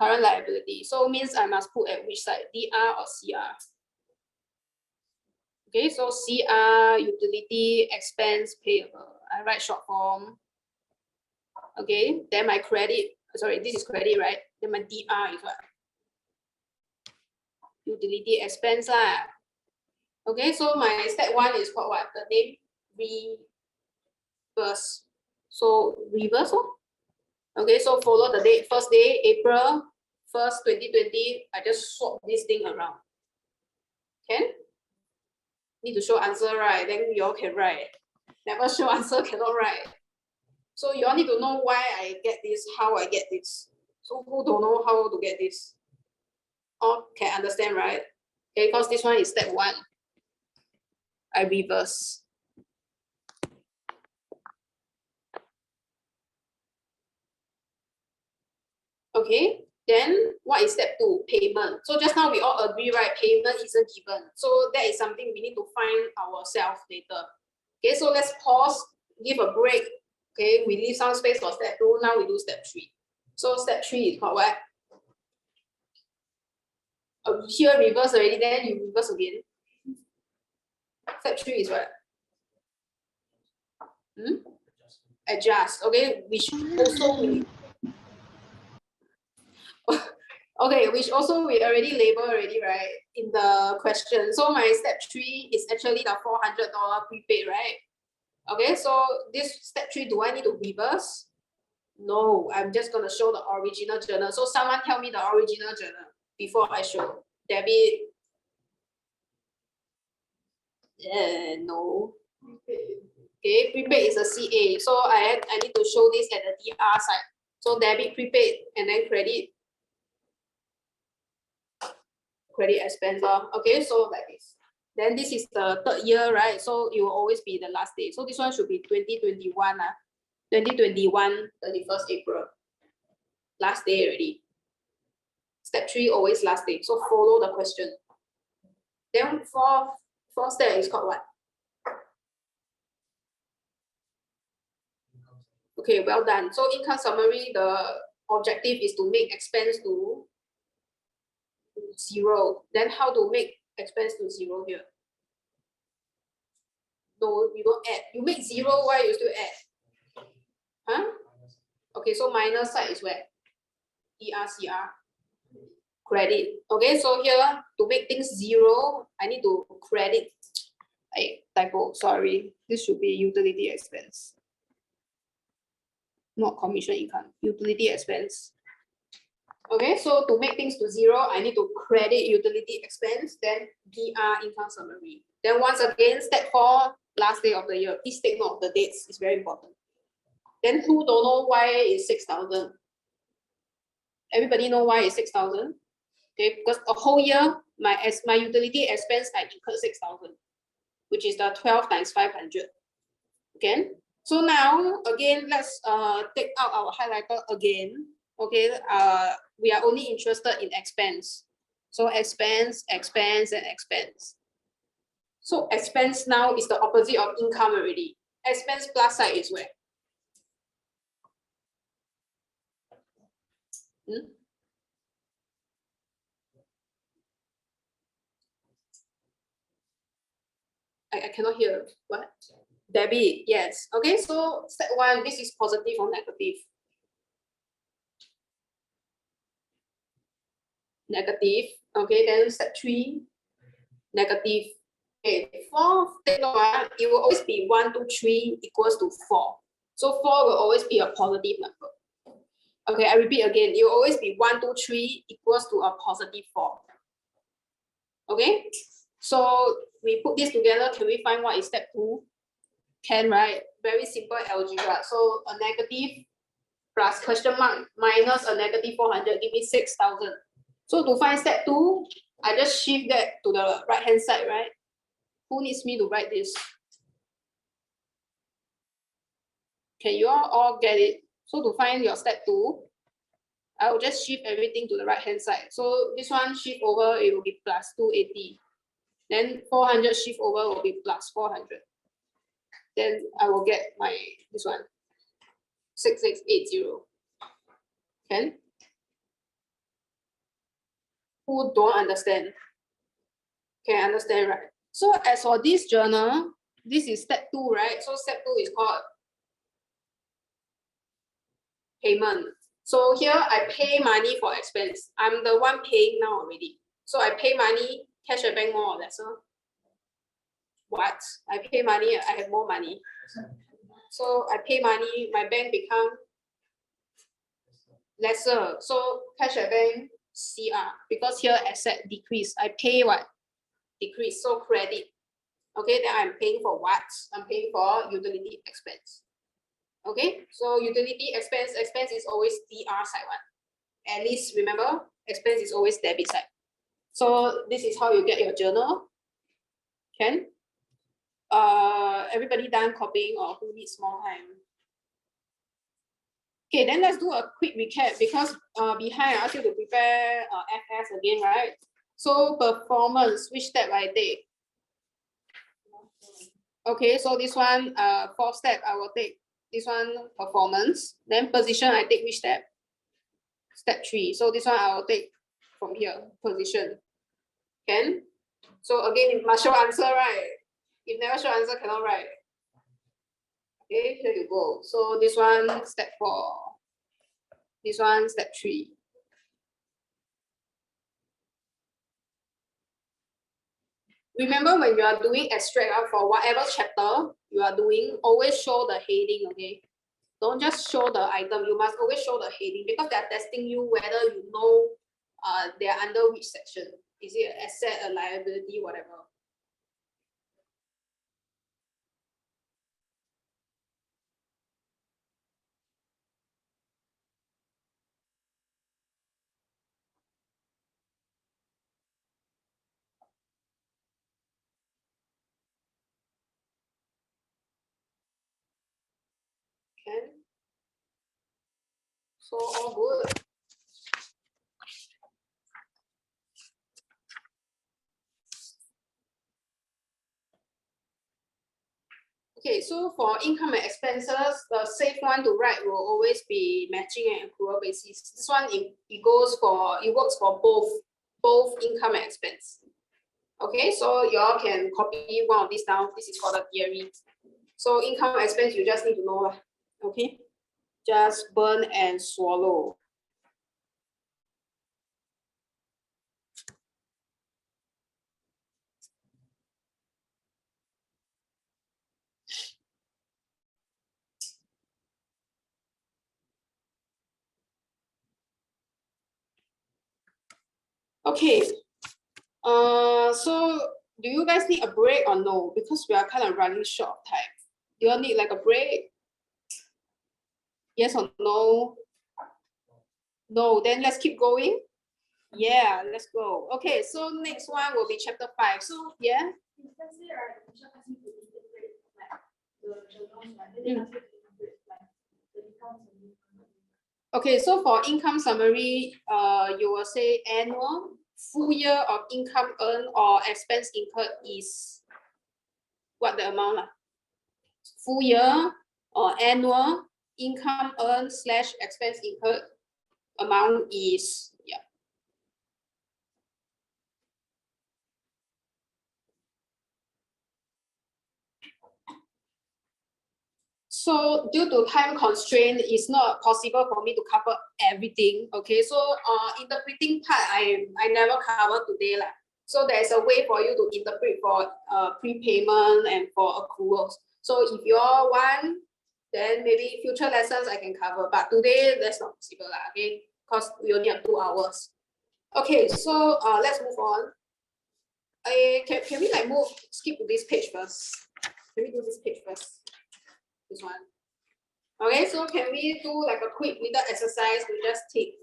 S1: Current liability. So means I must put at which side? DR or CR? Okay, so CR, utility expense payable. I write short form. Okay, then my credit, sorry, this is credit, right? Then my DR is what? Utility expense lah. Okay, so my step 1 is called what? The name reverse. So reverse. Oh? Okay, so follow the date. First day, April 1st, 2020. I just swap this thing around. Can? Need to show answer, right? Then you all can write. Never show answer, cannot write. So you all need to know why I get this, how I get this. So who don't know how to get this? All can understand, right? Okay, because this one is step 1. I reverse. Okay, then what is step 2? Payment. So just now we all agree, right? Payment isn't given. So that is something we need to find ourselves later. Okay, so let's pause, give a break. Okay, we leave some space for step 2. Now we do step 3. So step 3 is called what? Here reverse already, then you reverse again. Step 3 is what? Adjust. Okay, which also we okay, which also we already label already, right? In the question. So my step 3 is actually the $400 prepaid, right? Okay, so this step 3, do I need to reverse? No, I'm just gonna show the original journal. So someone tell me the original journal before I show. Debit. No. Okay, prepaid is a CA. So I need to show this at the DR side. So debit, prepaid, and then credit expense. Okay, so like this. Then this is the 3rd year, right? So it will always be the last day. So this one should be 2021. 2021, 31st April. Last day already. Step 3, always last day. So follow the question. Then fourth step is called what? Okay, well done. So income summary, the objective is to make expense to 0. Then how to make expense to 0 here? No, you don't add. You make 0, why you still add? Huh? Okay, so minus side is where? ERCR. Credit. Okay, so here to make things 0, I need to credit. Typo, sorry. This should be utility expense. Not commission income, utility expense. Okay, so to make things to 0, I need to credit utility expense, then DR income summary. Then once again, step 4, last day of the year. Please take note of the dates, it's very important. Then who don't know why it's 6,000? Everybody know why it's 6,000? Okay, because a whole year, my utility expense, I incurred 6,000, which is the 12 times 500. Okay, so now again, let's take out our highlighter again. Okay, we are only interested in expense. So expense, expense, and expense. So expense now is the opposite of income already. Expense plus side is where? I cannot hear. What? Debit, yes. Okay, so step 1, this is positive or negative? Negative. Okay, then step 3, negative. Okay, 4, take note, it will always be 1, 2, 3 equals to 4. So 4 will always be a positive number. Okay, I repeat again, it will always be 1, 2, 3 equals to a positive 4. Okay, so we put this together, can we find what is step 2? Can, right? Very simple algebra. So a negative plus question mark minus a negative 400 give me 6,000. So to find step 2, I just shift that to the right hand side, right? Who needs me to write this? Can you all get it? So to find your step 2, I will just shift everything to the right hand side. So this one shift over, it will be plus 280. Then 400 shift over will be plus 400. Then I will get my, this one, 6680. Can? Who don't understand? Can understand, right? So as for this journal, this is step 2, right? So step 2 is called payment. So here I pay money for expense. I'm the one paying now already. So I pay money, cash at bank more or lesser. What? I pay money, I have more money. So I pay money, my bank become lesser. So cash at bank, CR. Because here asset decrease. I pay what? Decrease. So credit. Okay, then I'm paying for what? I'm paying for utility expense. Okay, so utility expense is always DR side one. At least remember, expense is always debit side. So this is how you get your journal. Can? Everybody done copying or who needs more time? Okay, then let's do a quick recap because behind I asked you to prepare FS again, right? So performance, which step I take? Okay, so this one, 4th step, I will take this one, performance. Then position, I take which step? Step 3. So this one I will take from here, position. Can? So again, you must show answer, right? If never show answer, cannot write. Okay, here you go. So this one, step 4. This one, step 3. Remember when you are doing extract for whatever chapter you are doing, always show the heading, okay? Don't just show the item, you must always show the heading because they are testing you whether you know they are under which section. Is it an asset, a liability, whatever? Okay. So all good. Okay, so for income and expenses, the safe one to write will always be matching and accrual basis. This one it works for both income and expense. Okay, so y'all can copy one of these down. This is for the theory. So income and expense, you just need to know. Okay, just burn and swallow. Okay, so do you guys need a break or no? Because we are kind of running short of time. Do you need like a break? Yes or no? No, then let's keep going. Yeah, let's go. Okay, so next one will be chapter 5. So yeah. Okay, so for income summary, you will say annual, full year of income earned or expense incurred is what the amount lah? Full year or annual income earned / expense incurred amount is, yeah. So due to time constraint, it's not possible for me to cover everything. Okay, so interpreting part, I never cover today lah. So there's a way for you to interpret for prepayment and for accruals. So if you all want, then maybe future lessons I can cover. But today that's not possible lah. Okay, because we only have 2 hours. Okay, so let's move on. Can we like skip to this page first? Can we do this page first? This one. Okay, so can we do like a quick little exercise? We just take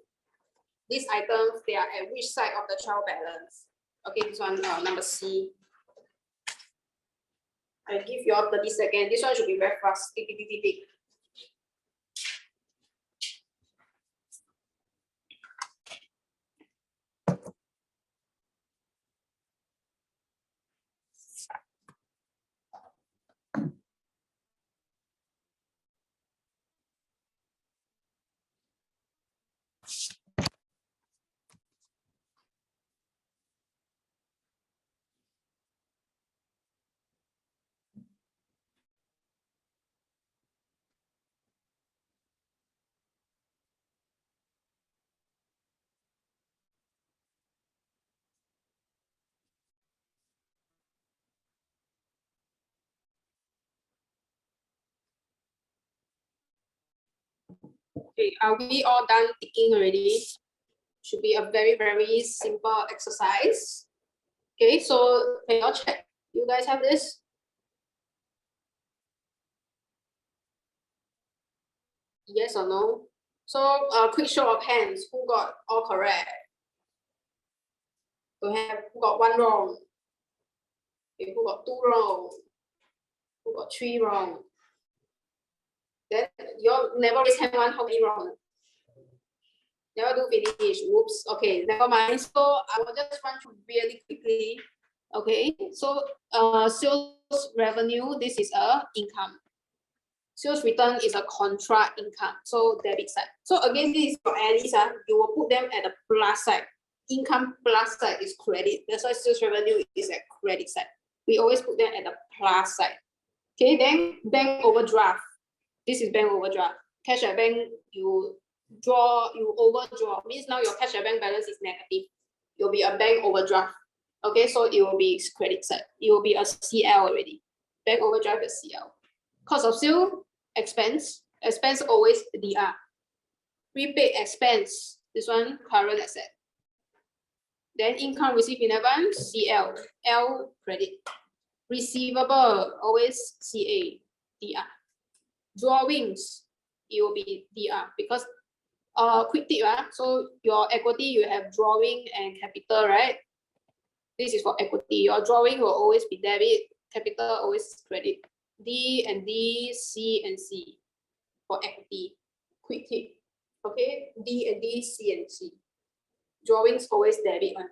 S1: these items, they are at which side of the trial balance? Okay, this one, number C. I give you all 30 seconds. This one should be very fast. Tick, tick, tick, tick. Okay, are we all done ticking already? Should be a very, very simple exercise. Okay, so can you all check? You guys have this? Yes or no? So a quick show of hands, who got all correct? Who got one wrong? Okay, who got two wrong? Who got three wrong? Then you all never raise hand one, how many wrong? Never do finish. Whoops. Okay, never mind. So I will just run through really quickly. Okay, so sales revenue, this is a income. Sales return is a contra income, so debit side. So again, this is for Alice, you will put them at the plus side. Income plus side is credit. That's why sales revenue is at credit side. We always put them at the plus side. Okay, then bank overdraft. This is bank overdraft. Cash at bank, you overdraw. Means now your cash at bank balance is negative. It will be a bank overdraft. Okay, so it will be credit side. It will be a CL already. Bank overdraft is CL. Cost of sale, expense always DR. Prepaid expense, this one current asset. Then income received in advance, CL. L credit. Receivable, always CA, DR. Drawings, it will be DR because quick tip, so your equity, you have drawing and capital, right? This is for equity. Your drawing will always be debit, capital always credit. D and D, C and C for equity. Quick tip. Okay, D and D, C and C. Drawings always debit one.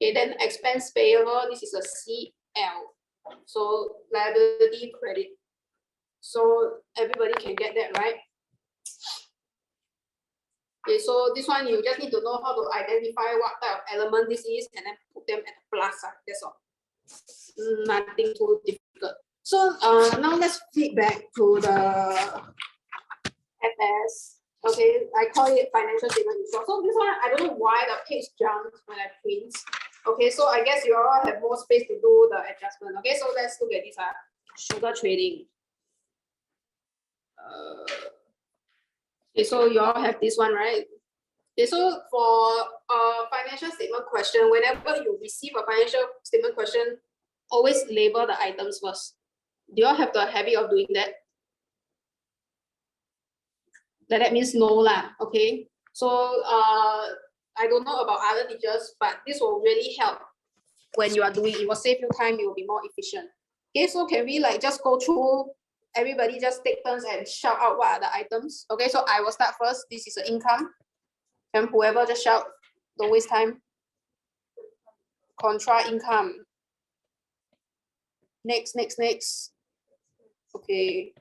S1: Okay, then expense payable, this is a CL. So liability credit. So everybody can get that, right? Okay, so this one you just need to know how to identify what type of element this is and then put them at the plus side. That's all. Nothing too difficult. So now let's flip back to the FS. Okay, I call it financial statement report. So this one, I don't know why the page jumped when I print. Okay, so I guess you all have more space to do the adjustment. Okay, so let's look at this. Sugar trading. Okay, so you all have this one, right? Okay, so for a financial statement question, whenever you receive a financial statement question, always label the items first. Do you all have the habit of doing that? That means no lah, okay? So I don't know about other teachers, but this will really help when you are doing it. Will save you time, it will be more efficient. Okay, so can we like just go through, everybody just take turns and shout out what are the items? Okay, so I will start first. This is the income. And whoever just shout, don't waste time. Contra income. Next. Okay.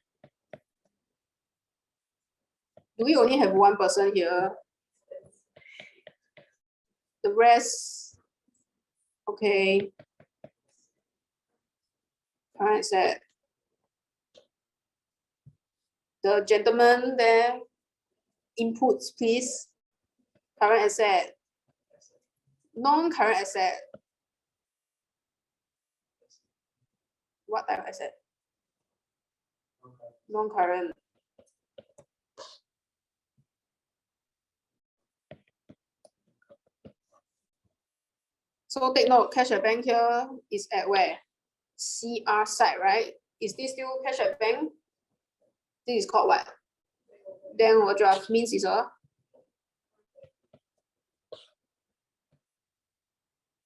S1: Do we only have one person here? The rest, okay. Current asset. The gentleman there, inputs, please. Current asset. Non-current asset. What type of asset? Non-current. So take note, cash at bank here is at where? CR side, right? Is this still cash at bank? This is called what? Then overdraft means is a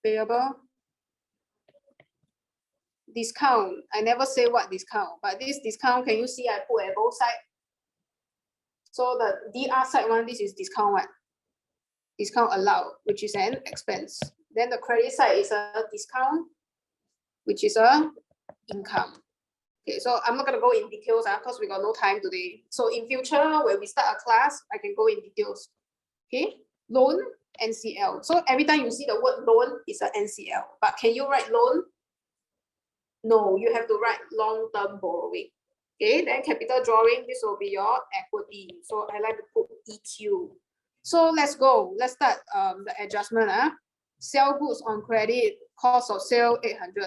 S1: payable. Discount. I never say what discount, but this discount, can you see I put at both sides? So the DR side one, this is discount what? Discount allowed, which is an expense. Then the credit side is a discount, which is a income. Okay, so I'm not gonna go in details because we got no time today. So in future, when we start a class, I can go in details. Okay, loan, NCL. So every time you see the word loan, it's an NCL. But can you write loan? No, you have to write long-term borrowing. Okay, then capital drawing, this will be your equity. So I like to put EQ. So let's go. Let's start the adjustment. Sell goods on credit, cost of sale 800,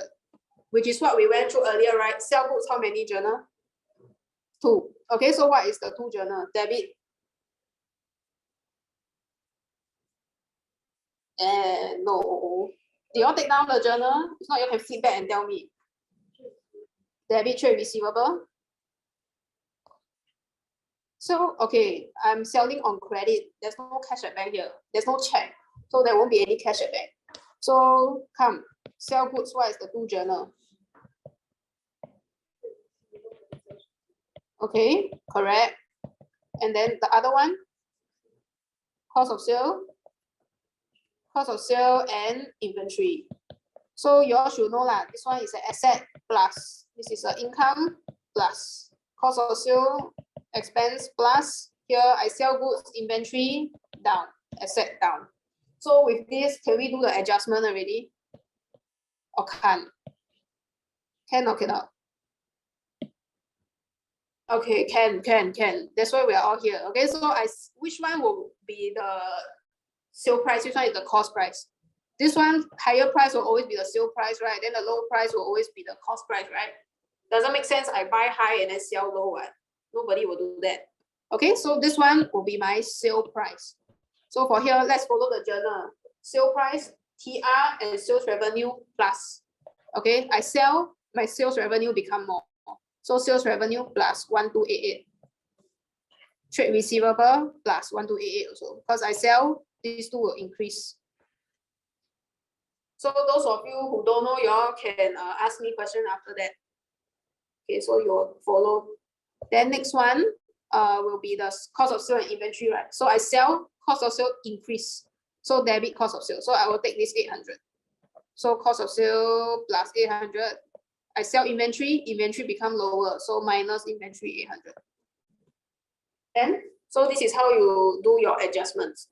S1: which is what we went through earlier, right? Sell goods, how many journal? 2. Okay, so what is the 2 journal? Debit No. Do you all take down the journal? If not, you can feedback and tell me. Debit trade receivable. So, okay, I'm selling on credit. There's no cash at bank here. There's no check. So there won't be any cash at bank. So come, sell goods, what is the two journal? Okay, correct. And then the other one, cost of sale and inventory. So you all should know lah, this one is an asset plus, this is an income plus, cost of sale, expense plus, here I sell goods, inventory down, asset down. So with this, can we do the adjustment already? Or can't? Can or cannot? Okay, can. That's why we are all here. Okay, so which one will be the sale price? Which one is the cost price? This one, higher price will always be the sale price, right? Then the low price will always be the cost price, right? Doesn't make sense. I buy high and then sell low, right? Nobody will do that. Okay, so this one will be my sale price. So for here, let's follow the journal. Sale price, TR, and sales revenue plus. Okay, I sell, my sales revenue become more. So sales revenue plus 1288. Trade receivable plus 1288 also. Because I sell, these two will increase. So those of you who don't know, y'all can ask me question after that. Okay, so you'll follow. Then next one will be the cost of sale and inventory, right? So I sell, cost of sale increase. So debit cost of sale. So I will take this 800. So cost of sale plus 800. I sell inventory become lower. So minus inventory 800. And so this is how you do your adjustments.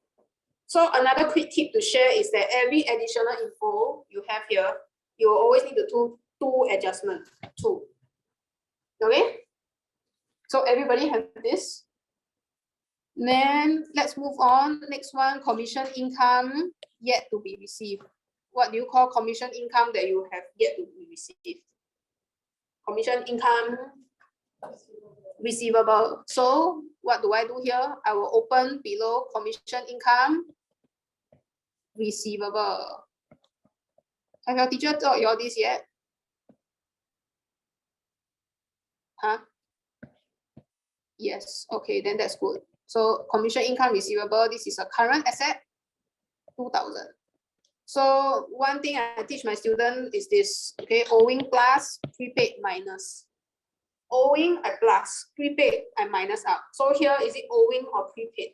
S1: So another quick tip to share is that every additional info you have here, you will always need to do two adjustments. Two. Okay? So everybody have this. Then let's move on. Next one, commission income yet to be received. What do you call commission income that you have yet to be received? Commission income receivable. So what do I do here? I will open below commission income receivable. Have your teacher taught you all this yet? Huh? Yes. Okay, then that's good. So commission income receivable, this is a current asset, 2,000. So one thing I teach my student is this, okay, owing plus, prepaid minus. Owing I plus, prepaid I minus out. So here, is it owing or prepaid?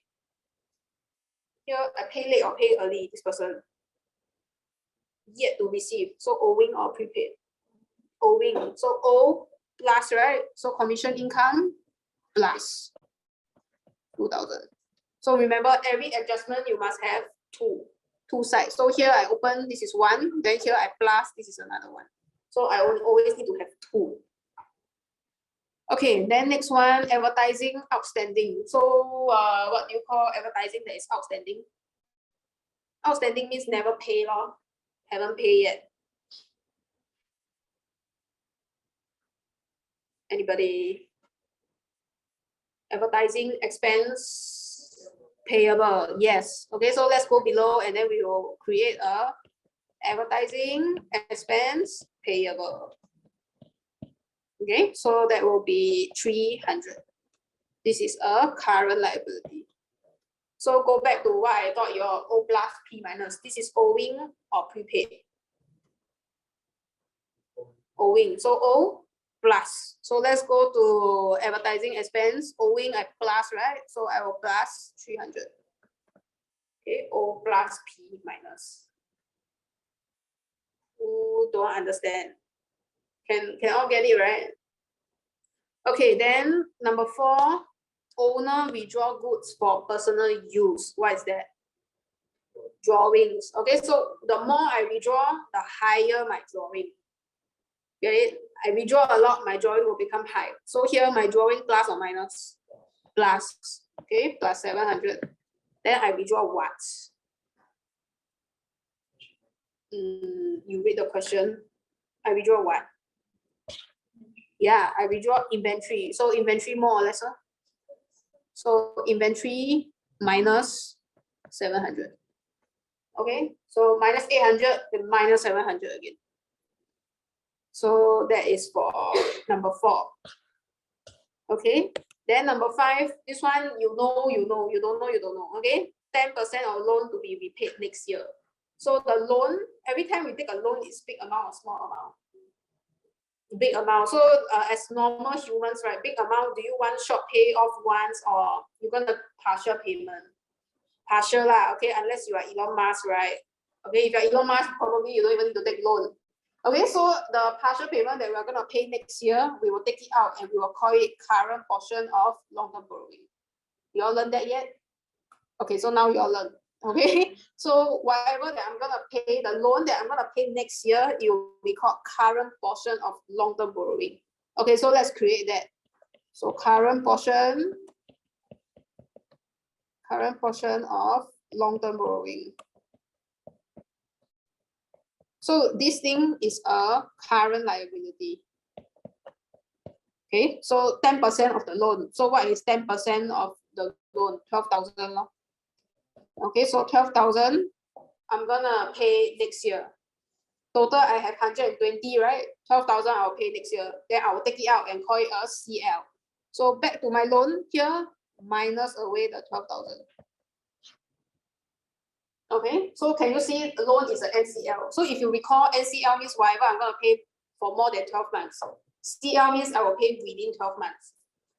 S1: Here I pay late or pay early, this person. Yet to receive, so owing or prepaid? Owing, so O plus, right? So commission income plus 2,000. So remember, every adjustment you must have two sides. So here I open, this is one, then here I plus, this is another one. So I always need to have two. Okay, then next one, advertising outstanding. So what do you call advertising that is outstanding? Outstanding means never pay lor, haven't paid yet. Anybody? Advertising expense payable, yes. Okay, so let's go below and then we will create a advertising expense payable. Okay, so that will be 300. This is a current liability. So go back to what I thought your O plus P minus. This is owing or prepaid? Owing. So O plus. So let's go to advertising expense. Owing I plus, right? So I will plus 300. Okay, O plus P minus. Who don't understand? Can all get it, right? Okay, then number 4, owner withdraw goods for personal use. What is that? Drawings. Okay, so the more I withdraw, the higher my drawing. Get it? I withdraw a lot, my drawing will become high. So here my drawing plus or minus? Plus. Okay, plus 700. Then I withdraw what? You read the question. I withdraw what? Yeah, I withdraw inventory. So inventory more or less. So inventory minus 700. Okay, so minus 800 and minus 700 again. So that is for number 4. Okay, then number 5, this one you know, you know, you don't know, you don't know. Okay, 10% of loan to be repaid next year. So the loan, every time we take a loan, it's big amount or small amount? Big amount. So as normal humans, right, big amount, do you want short pay off once or you're gonna partial payment? Partial lah, okay, unless you are Elon Musk, right? Okay, if you're Elon Musk, probably you don't even need to take loan. Okay, so the partial payment that we're gonna pay next year, we will take it out and we will call it current portion of long-term borrowing. You all learn that yet? Okay, so now you all learn. Okay, so whatever that I'm gonna pay, the loan that I'm gonna pay next year, it will be called current portion of long-term borrowing. Okay, so let's create that. So current portion of long-term borrowing. So this thing is a current liability. Okay, so 10% of the loan. So what is 10% of the loan? 12,000. Okay, so 12,000, I'm gonna pay next year. Total, I have 120, right? 12,000 I'll pay next year. Then I will take it out and call it a CL. So back to my loan here, minus away the 12,000. Okay, so can you see the loan is an NCL? So if you recall, NCL means whatever I'm gonna pay for more than 12 months. CL means I will pay within 12 months.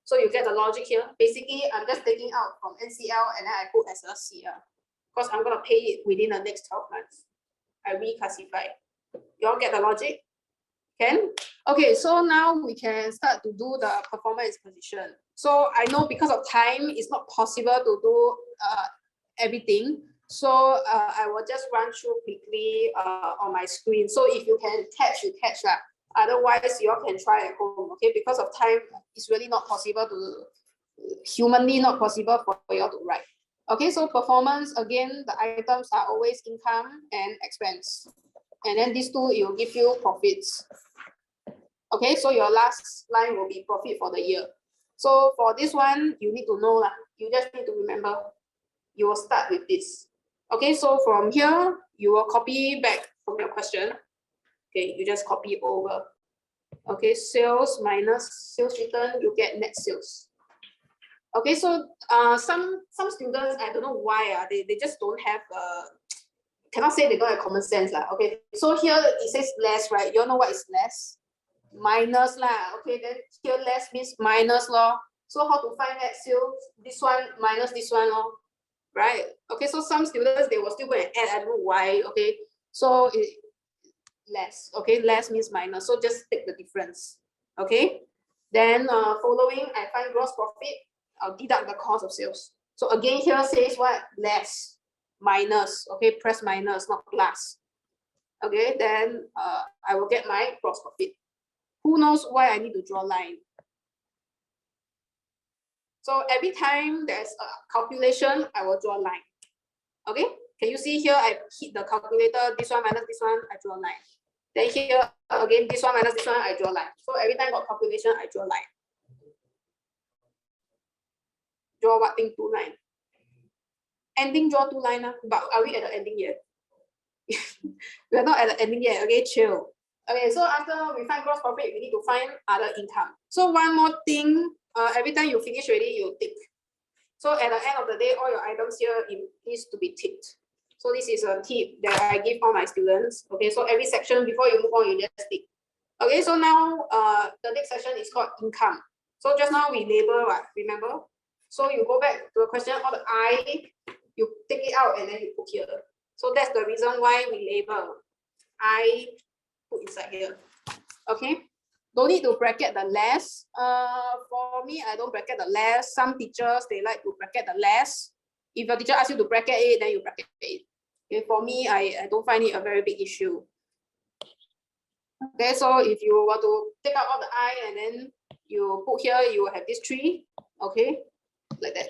S1: So you get the logic here. Basically, I'm just taking out from NCL and then I put as a CL because I'm gonna pay it within the next 12 months. I reclassify. You all get the logic? Can? Okay, so now we can start to do the performance position. So I know because of time, it's not possible to do everything. So I will just run through quickly on my screen. So if you can catch, you catch that. Otherwise, you all can try at home. Okay, because of time, it's really not possible to, humanly not possible for you all to write. Okay, so performance, again, the items are always income and expense. And then these two, it will give you profits. Okay, so your last line will be profit for the year. So for this one, you need to know lah. You just need to remember. You will start with this. Okay, so from here, you will copy back from your question. Okay, you just copy over. Okay, sales minus sales return, you get net sales. Okay, so some students, I don't know why, they just don't have cannot say they don't have common sense lah. Okay, so here it says less, right? You all know what is less? Minus lah. Okay, then here less means minus law. So how to find net sales? This one minus this one law, right? Okay, so some students, they will still go and add. I don't know why. Okay, so less. Okay, less means minus. So just take the difference. Okay, then following, I find gross profit. I'll deduct the cost of sales. So again, here says what? Less. Minus, okay, press minus, not plus. Okay, then I will get my gross profit. Who knows why I need to draw a line? So every time there's a calculation, I will draw a line. Okay, can you see here? I hit the calculator, this one minus this one, I draw a line. Then here again, this one minus this one, I draw a line. So every time got calculation, I draw a line. Draw what thing? 2 line. Ending, draw 2 line, but are we at the ending yet? We are not at the ending yet. Okay, chill. Okay, so after we find gross profit, we need to find other income. So one more thing, every time you finish already, you tick. So at the end of the day, all your items here, it needs to be ticked. So this is a tip that I give all my students. Okay, so every section, before you move on, you just tick. Okay, so now the next section is called income. So just now we label, what, remember? So you go back to the question, all the I, you take it out and then you put here. So that's the reason why we label. I put inside here. Okay. Don't need to bracket the less. For me, I don't bracket the less. Some teachers, they like to bracket the less. If your teacher asks you to bracket it, then you bracket it. Okay, for me, I don't find it a very big issue. Okay, so if you want to take out all the I and then you put here, you will have this 3. Okay, like that.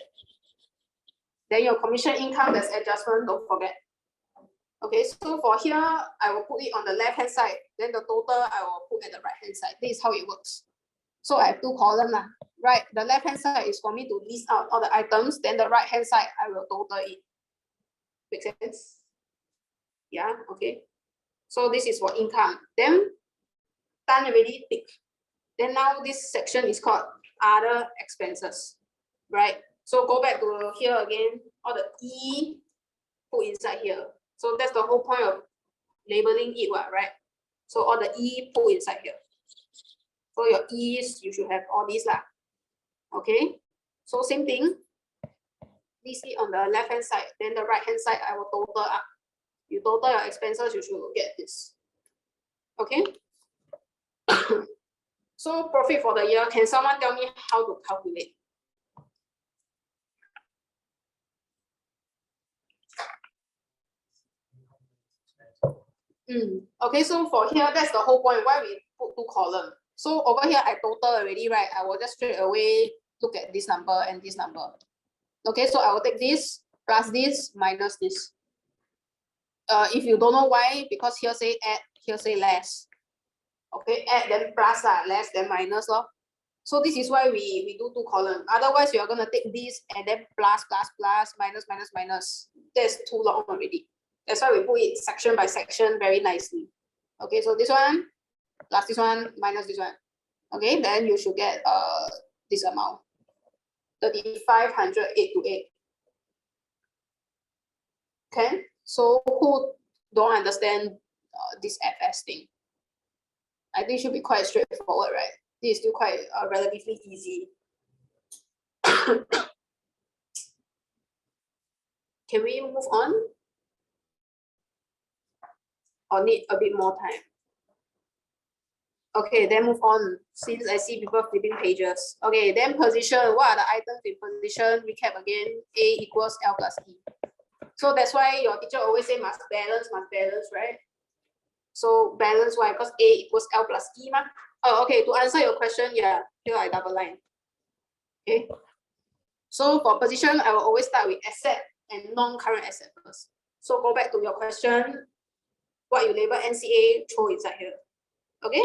S1: Then your commission income, there's adjustment, don't forget. Okay, so for here, I will put it on the left-hand side. Then the total, I will put at the right-hand side. This is how it works. So I have 2 columns. Right, the left-hand side is for me to list out all the items. Then the right-hand side, I will total it. Make sense? Yeah, okay. So this is for income. Then done already, tick. Then now this section is called other expenses, right? So go back to here again, all the E put inside here. So that's the whole point of labeling it, right? So all the E put inside here. So your E's, you should have all these lah. Okay. So same thing. This is on the left hand side. Then the right hand side, I will total up. You total your expenses, you should get this. Okay. So profit for the year. Can someone tell me how to calculate? Okay, so for here, that's the whole point why we put two columns. So over here, I total already, right? I will just straight away look at this number and this number. Okay, so I will take this plus this minus this. If you don't know why, because here say add, here say less. Okay, add then plus, less then minus. So this is why we do two columns. Otherwise, you are going to take this and then plus, plus, plus, minus, minus, minus. That's too long already. That's why we put it section by section very nicely. Okay, so this one plus this one minus this one. Okay, then you should get this amount. 3,588. Okay, so who don't understand this FS thing? I think it should be quite straightforward, right? This is still quite relatively easy. Can we move on? Or need a bit more time? Okay, then move on. Since I see people flipping pages. Okay, then position. What are the items in position? Recap again. A equals L plus E. So that's why your teacher always say must balance, right? So balance why? Because A equals L plus E, ma. Oh, okay. To answer your question, yeah, here I double line. Okay. So for position, I will always start with asset and non-current asset first. So go back to your question. What you label NCA, throw inside here. Okay.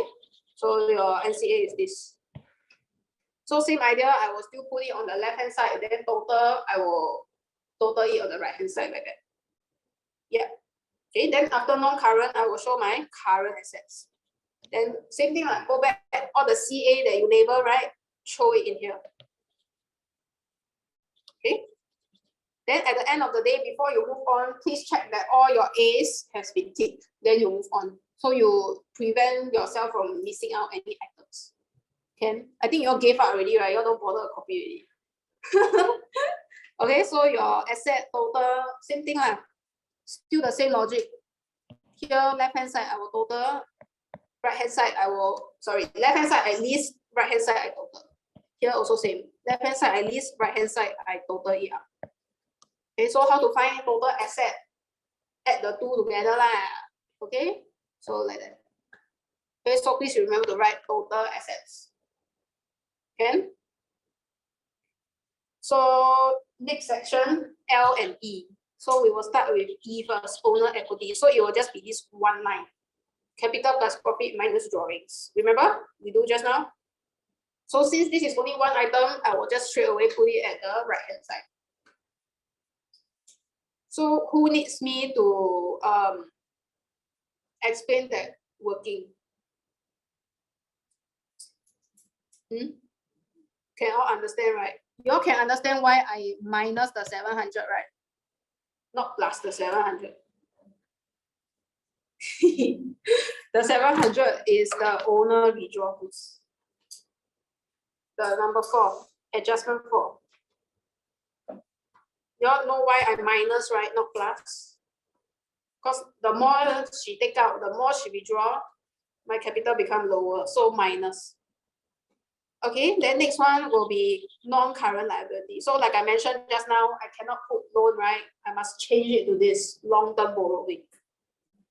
S1: So your NCA is this. So same idea, I will still put it on the left hand side, and then total, I will total it on the right hand side like that. Yeah. Okay, then after non-current, I will show my current assets. Then same thing, like go back, all the CA that you label, right? Throw it in here. Okay. Then at the end of the day, before you move on, please check that all your A's has been ticked. Then you move on. So you prevent yourself from missing out any items. Okay. I think you all gave up already, right? You all don't bother to copy already. Okay, so your asset total, same thing lah. Still the same logic. Here, left hand side, I will total. Right hand side, left hand side, I list. Right hand side, I total. Here also same. Left hand side, I list. Right hand side, I total it up. Okay, so how to find total asset? Add the two together lah. Okay, so like that. Okay, so please remember to write total assets. Okay. So next section, L and E. So we will start with E first, owner equity. So it will just be this one line. Capital plus profit minus drawings. Remember, we do just now? So since this is only one item, I will just straight away put it at the right hand side. So who needs me to explain that working? Can all understand, right? You all can understand why I minus the 700, right? Not plus the 700. The 700 is the owner withdraw goods. The number 4, adjustment 4. You all know why I minus, right? Not plus. Because the more she take out, the more she withdraw, my capital become lower. So minus. Okay, then next one will be non-current liability. So like I mentioned just now, I cannot put loan, right? I must change it to this long-term borrowing.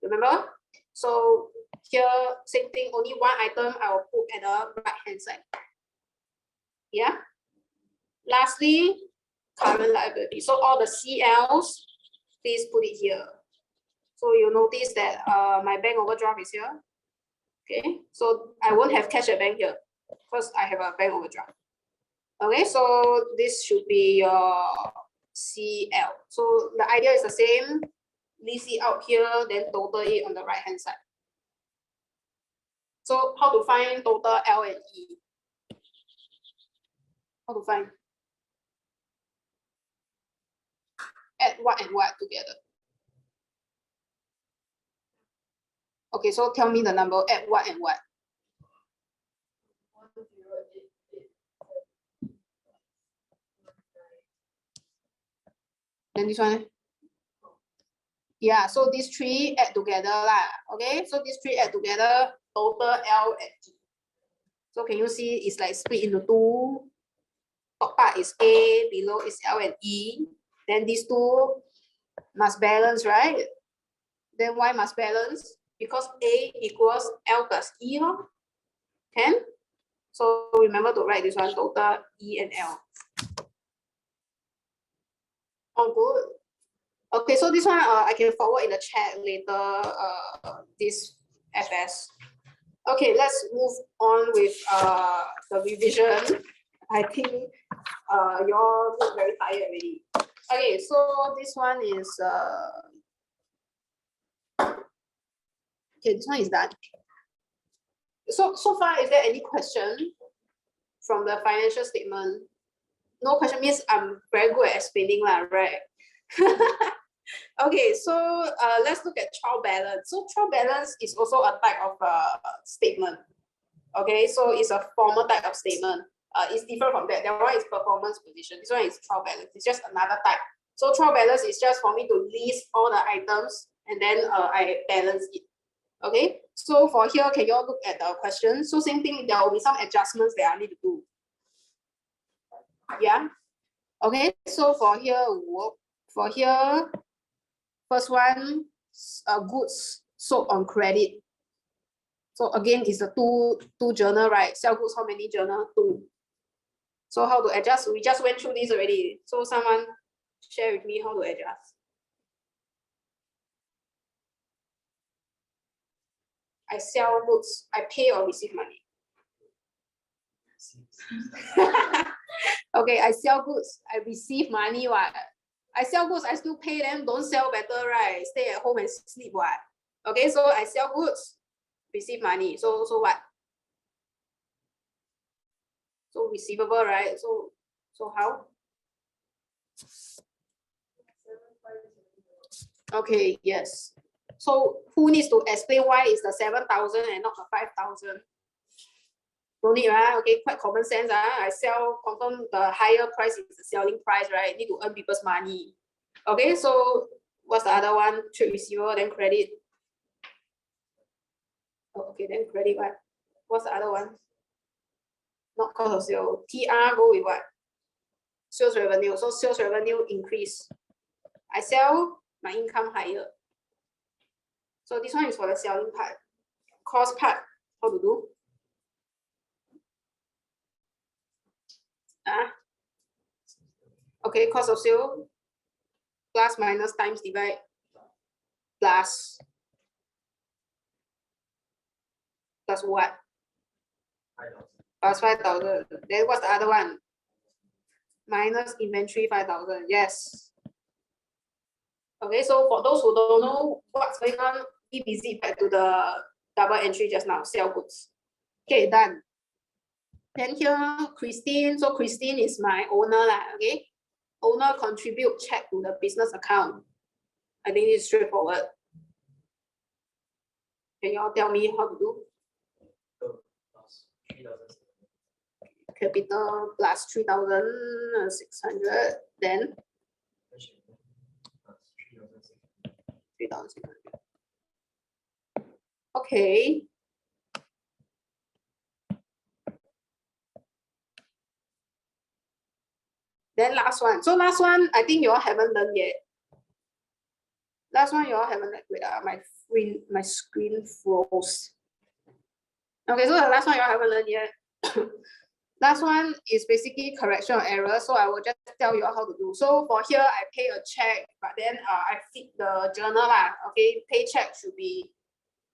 S1: Remember? So here, same thing, only one item I will put at the right-hand side. Yeah. Lastly, current liability. So all the CLs, please put it here. So you notice that my bank overdraft is here. Okay, so I won't have cash at bank here. First, I have a bank overdraft. Okay, so this should be your CL. So the idea is the same. list it out here, then total it on the right hand side. So how to find total L and E? How to find? Add what and what together? Okay, so tell me the number, add what and what?
S2: 1088.
S1: Then this one? Yeah, so these three add together lah. Okay, so these three add together, total L and E. So can you see it's like split into two? Top part is A, below is L and E. Then these two must balance, right? Then why must balance? Because A equals L plus E, no? Can? So remember to write this one, total E and L. Oh, good. Okay, so this one I can forward in the chat later, this FS. Okay, let's move on with the revision. I think you all look very tired already. Okay, so this one is okay, this one is done. So far, is there any question from the financial statement? No question means I'm very good at explaining lah, right? Okay, so let's look at trial balance. So trial balance is also a type of statement. Okay, so it's a formal type of statement. It's different from that. That one is performance position. This one is trial balance. It's just another type. So trial balance is just for me to list all the items and then I balance it. Okay, so for here, can you all look at the question? So same thing, there will be some adjustments that I need to do. Yeah. Okay, so for here, first one, goods sold on credit. So again, it's a two journal, right? Sell goods, how many journal? 2. So how to adjust? We just went through this already. So someone share with me how to adjust. I sell goods, I pay or receive money. Okay, I sell goods, I receive money. What? I sell goods, I still pay them. Don't sell better, right? Stay at home and sleep. What? Okay, so I sell goods, receive money. So what? So receivable, right? So how? Okay, yes. So who needs to explain why is the 7,000 and not the 5,000? No need, right? Okay, quite common sense. I sell, confirm the higher price is the selling price, right? Need to earn people's money. Okay, so what's the other one? Trade receiver, then credit. Oh, okay, then credit what? What's the other one? Not cost of sale. TR go with what? Sales revenue. So sales revenue increase. I sell, my income higher. So this one is for the selling part. Cost part, how to do? Okay, cost of sale, plus minus times divide, plus what?
S3: 5,000.
S1: Plus 5,000. Then what's the other one? Minus inventory 5,000. Yes. Okay, so for those who don't know what's going on, visit back to the double entry just now, sell goods. Okay, done. Then here, Christine. So Christine is my owner, okay? Owner contribute check to the business account. I think it's straightforward. Can you all tell me how to do? Capital plus 3,600, then 3,600. Okay. Then last one. So last one, I think you all haven't done yet. Last one, you all haven't. Wait, my screen froze. Okay, so the last one you all haven't learned yet. Last one is basically correction of error. So I will just tell you all how to do. So for here, I pay a check, but then I fit the journal lah. Okay, paycheck should be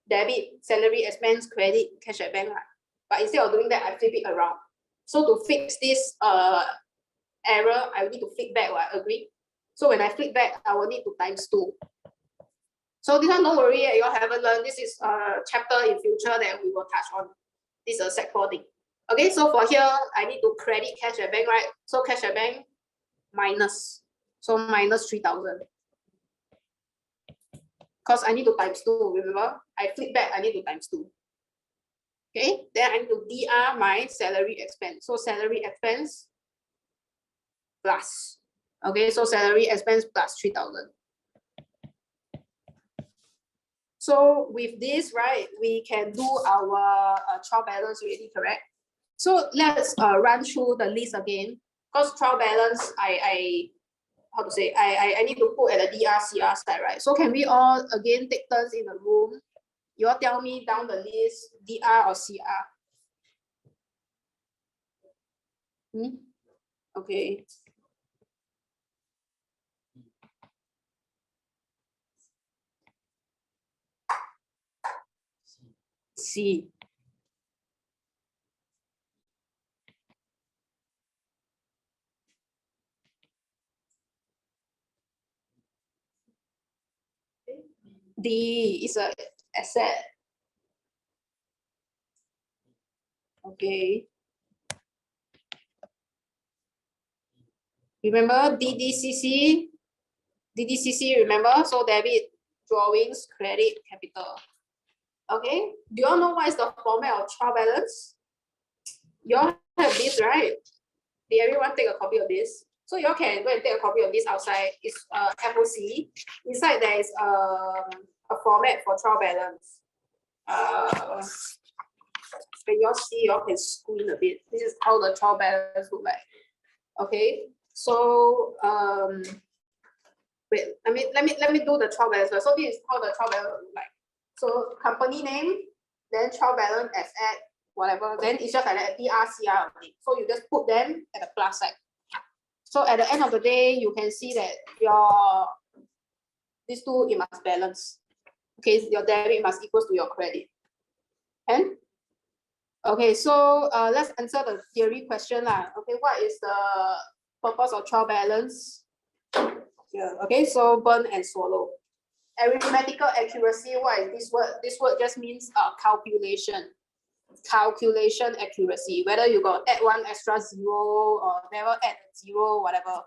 S1: debit, salary, expense, credit, cash at bank lah. But instead of doing that, I flip it around. So to fix this error, I need to flip back. Agree? So when I flip back, I will need to times 2. So this one, don't worry, you all haven't learned. This is a chapter in future that we will touch on. This is a sec 4 thing. Okay, so for here, I need to credit cash at bank, right? So cash at bank minus. So minus 3,000. Because I need to times 2, remember? I flip back, I need to times 2. Okay, then I need to DR my salary expense. So salary expense plus. Okay, so salary expense plus 3,000. So with this, right, we can do our trial balance already, correct? So let's run through the list again. Because trial balance, I need to put at the DRCR side, right? So can we all again take turns in the room? You all tell me down the list, DR or CR? Okay. C. D is a asset. Okay. Remember DDCC? DDCC, remember? So debit, drawings, credit, capital. Okay. Do you all know what is the format of trial balance? You all have this, right? Did everyone take a copy of this? So you all can go and take a copy of this outside. It's FOC. Inside there is a format for trial balance. When you all see, you all can screen a bit. This is how the trial balance look like. Okay. So wait, let me do the trial balance first. So this is how the trial balance look like. So company name, then trial balance as at whatever, then it's just like that DRCR only. So you just put them at the plus side. So at the end of the day, you can see that your these two, it must balance. Okay, your debit must equal to your credit. And okay, so let's answer the theory question lah. Okay, what is the purpose of trial balance? Yeah, okay, so burn and swallow. Arithmetical accuracy, what is this word? This word just means calculation. Calculation accuracy, whether you got add one extra zero or never add zero, whatever.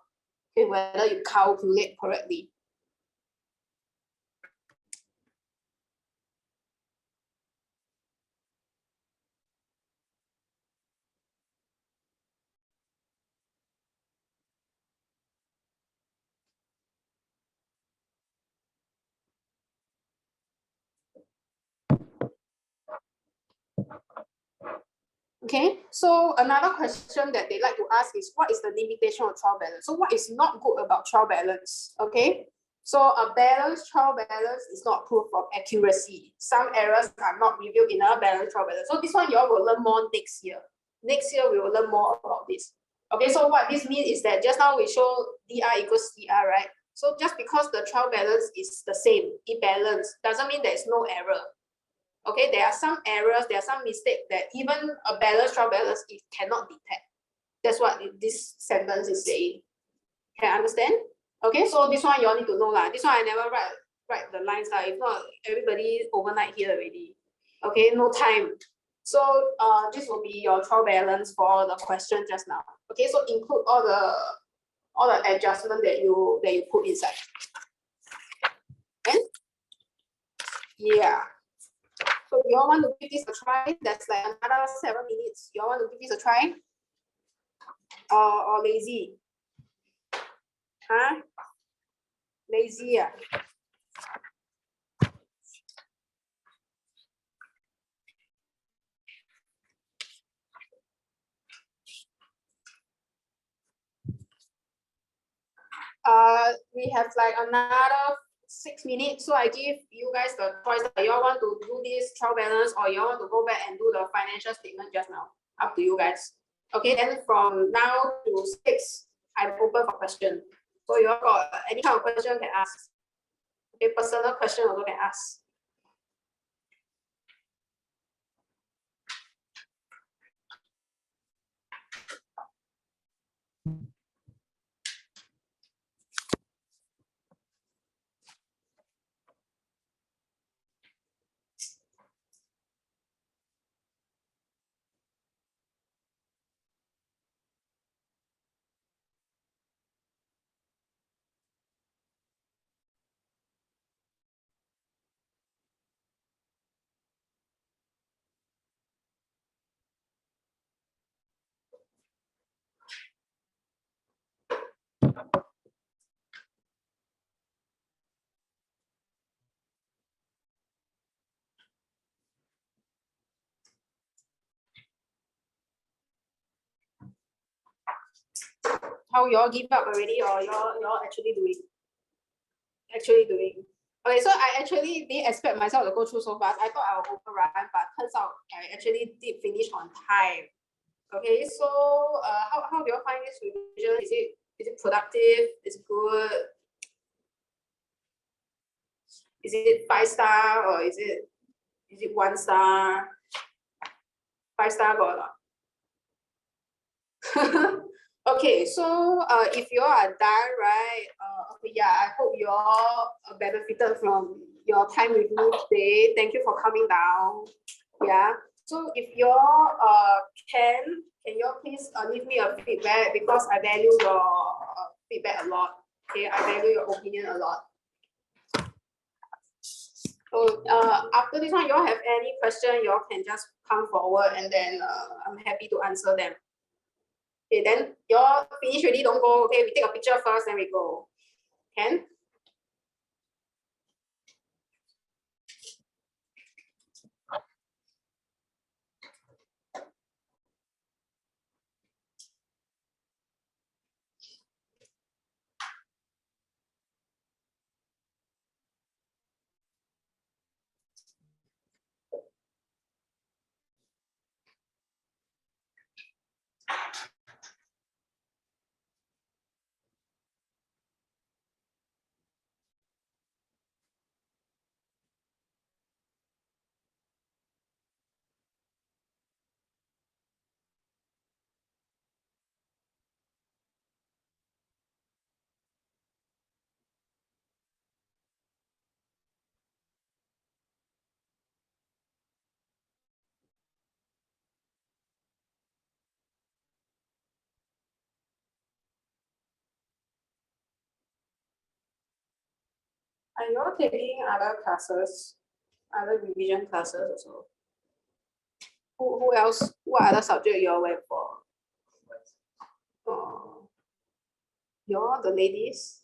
S1: Okay, whether you calculate correctly. Okay, so another question that they like to ask is, what is the limitation of trial balance? So what is not good about trial balance? Okay, so a balanced trial balance is not proof of accuracy. Some errors are not revealed in a balanced trial balance. So this one you all will learn more next year. Next year we will learn more about this. Okay, so what this means is that just now we show DR equals CR, right? So just because the trial balance is the same, it balanced, doesn't mean there is no error. Okay, there are some errors, there are some mistakes that even a balanced trial balance, it cannot detect. That's what this sentence is saying. Can you understand? Okay, so this one you all need to know lah. This one I never write the lines lah. If not, everybody overnight here already. Okay, no time. So this will be your trial balance for the question just now. Okay, so include all the adjustment that you put inside. And yeah. So you all want to give this a try? That's like another 7 minutes. You all want to give this a try? Or lazy? Huh? Lazy, yeah. We have like another 6 minutes. So I give you guys the choice. You all want to do this trial balance or you all want to go back and do the financial statement just now. Up to you guys. Okay, then from now to 6, I'm open for question. So you all got any kind of question can ask. Okay, personal question also can ask. How you all give up already, or you all actually doing? Actually doing. Okay, so I actually didn't expect myself to go through so fast. I thought I would overrun, but turns out I actually did finish on time. Okay, so how do you find this revision? Is it productive? Is it good? Is it 5-star or is it 1-star? 5-star got a lot. Okay, so if you all are done, right? Okay, yeah, I hope you all benefited from your time with me today. Thank you for coming down. Yeah. So if you all can you all please leave me a feedback, because I value your feedback a lot. Okay, I value your opinion a lot. So after this one, you all have any question, you all can just come forward, and then I'm happy to answer them. Okay, then you all finish already, don't go. Okay, we take a picture first, then we go. Can? Are you all taking other classes, other revision classes also? Who else? What other subject you all went for? You all, the ladies?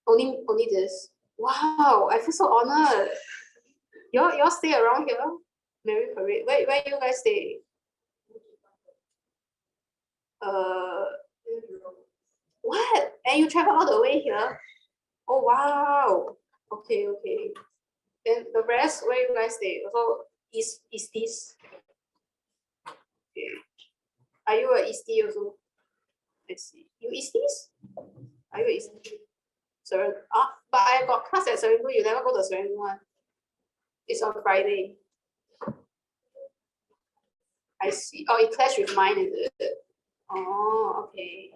S1: Only this. Wow, I feel so honored. You all stay around here? Mary Parade. Where you guys stay? What? And you travel all the way here? Oh wow. Okay. Then the rest, where you guys stay? Also is this? Okay. Are you a Eastie also? Let's see. You Easties? Are you Eastie? But I got class at Serangoon. You never go to Serangoon one. It's on Friday. I see. Oh, it clashed with mine, is it? Oh, okay.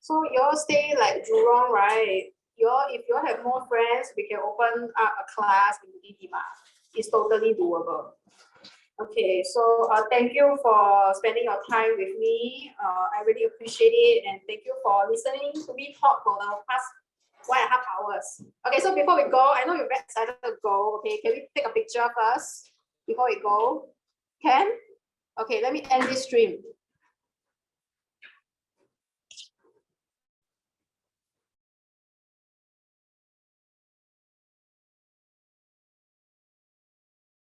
S1: So you all stay like Jurong, right? If you all have more friends, we can open up a class in Didima. It's totally doable. Okay, so thank you for spending your time with me. I really appreciate it, and thank you for listening to me talk for the past 1.5 hours. Okay, so before we go, I know you're very excited to go. Okay, can we take a picture first before we go? Can? Okay, let me end this stream.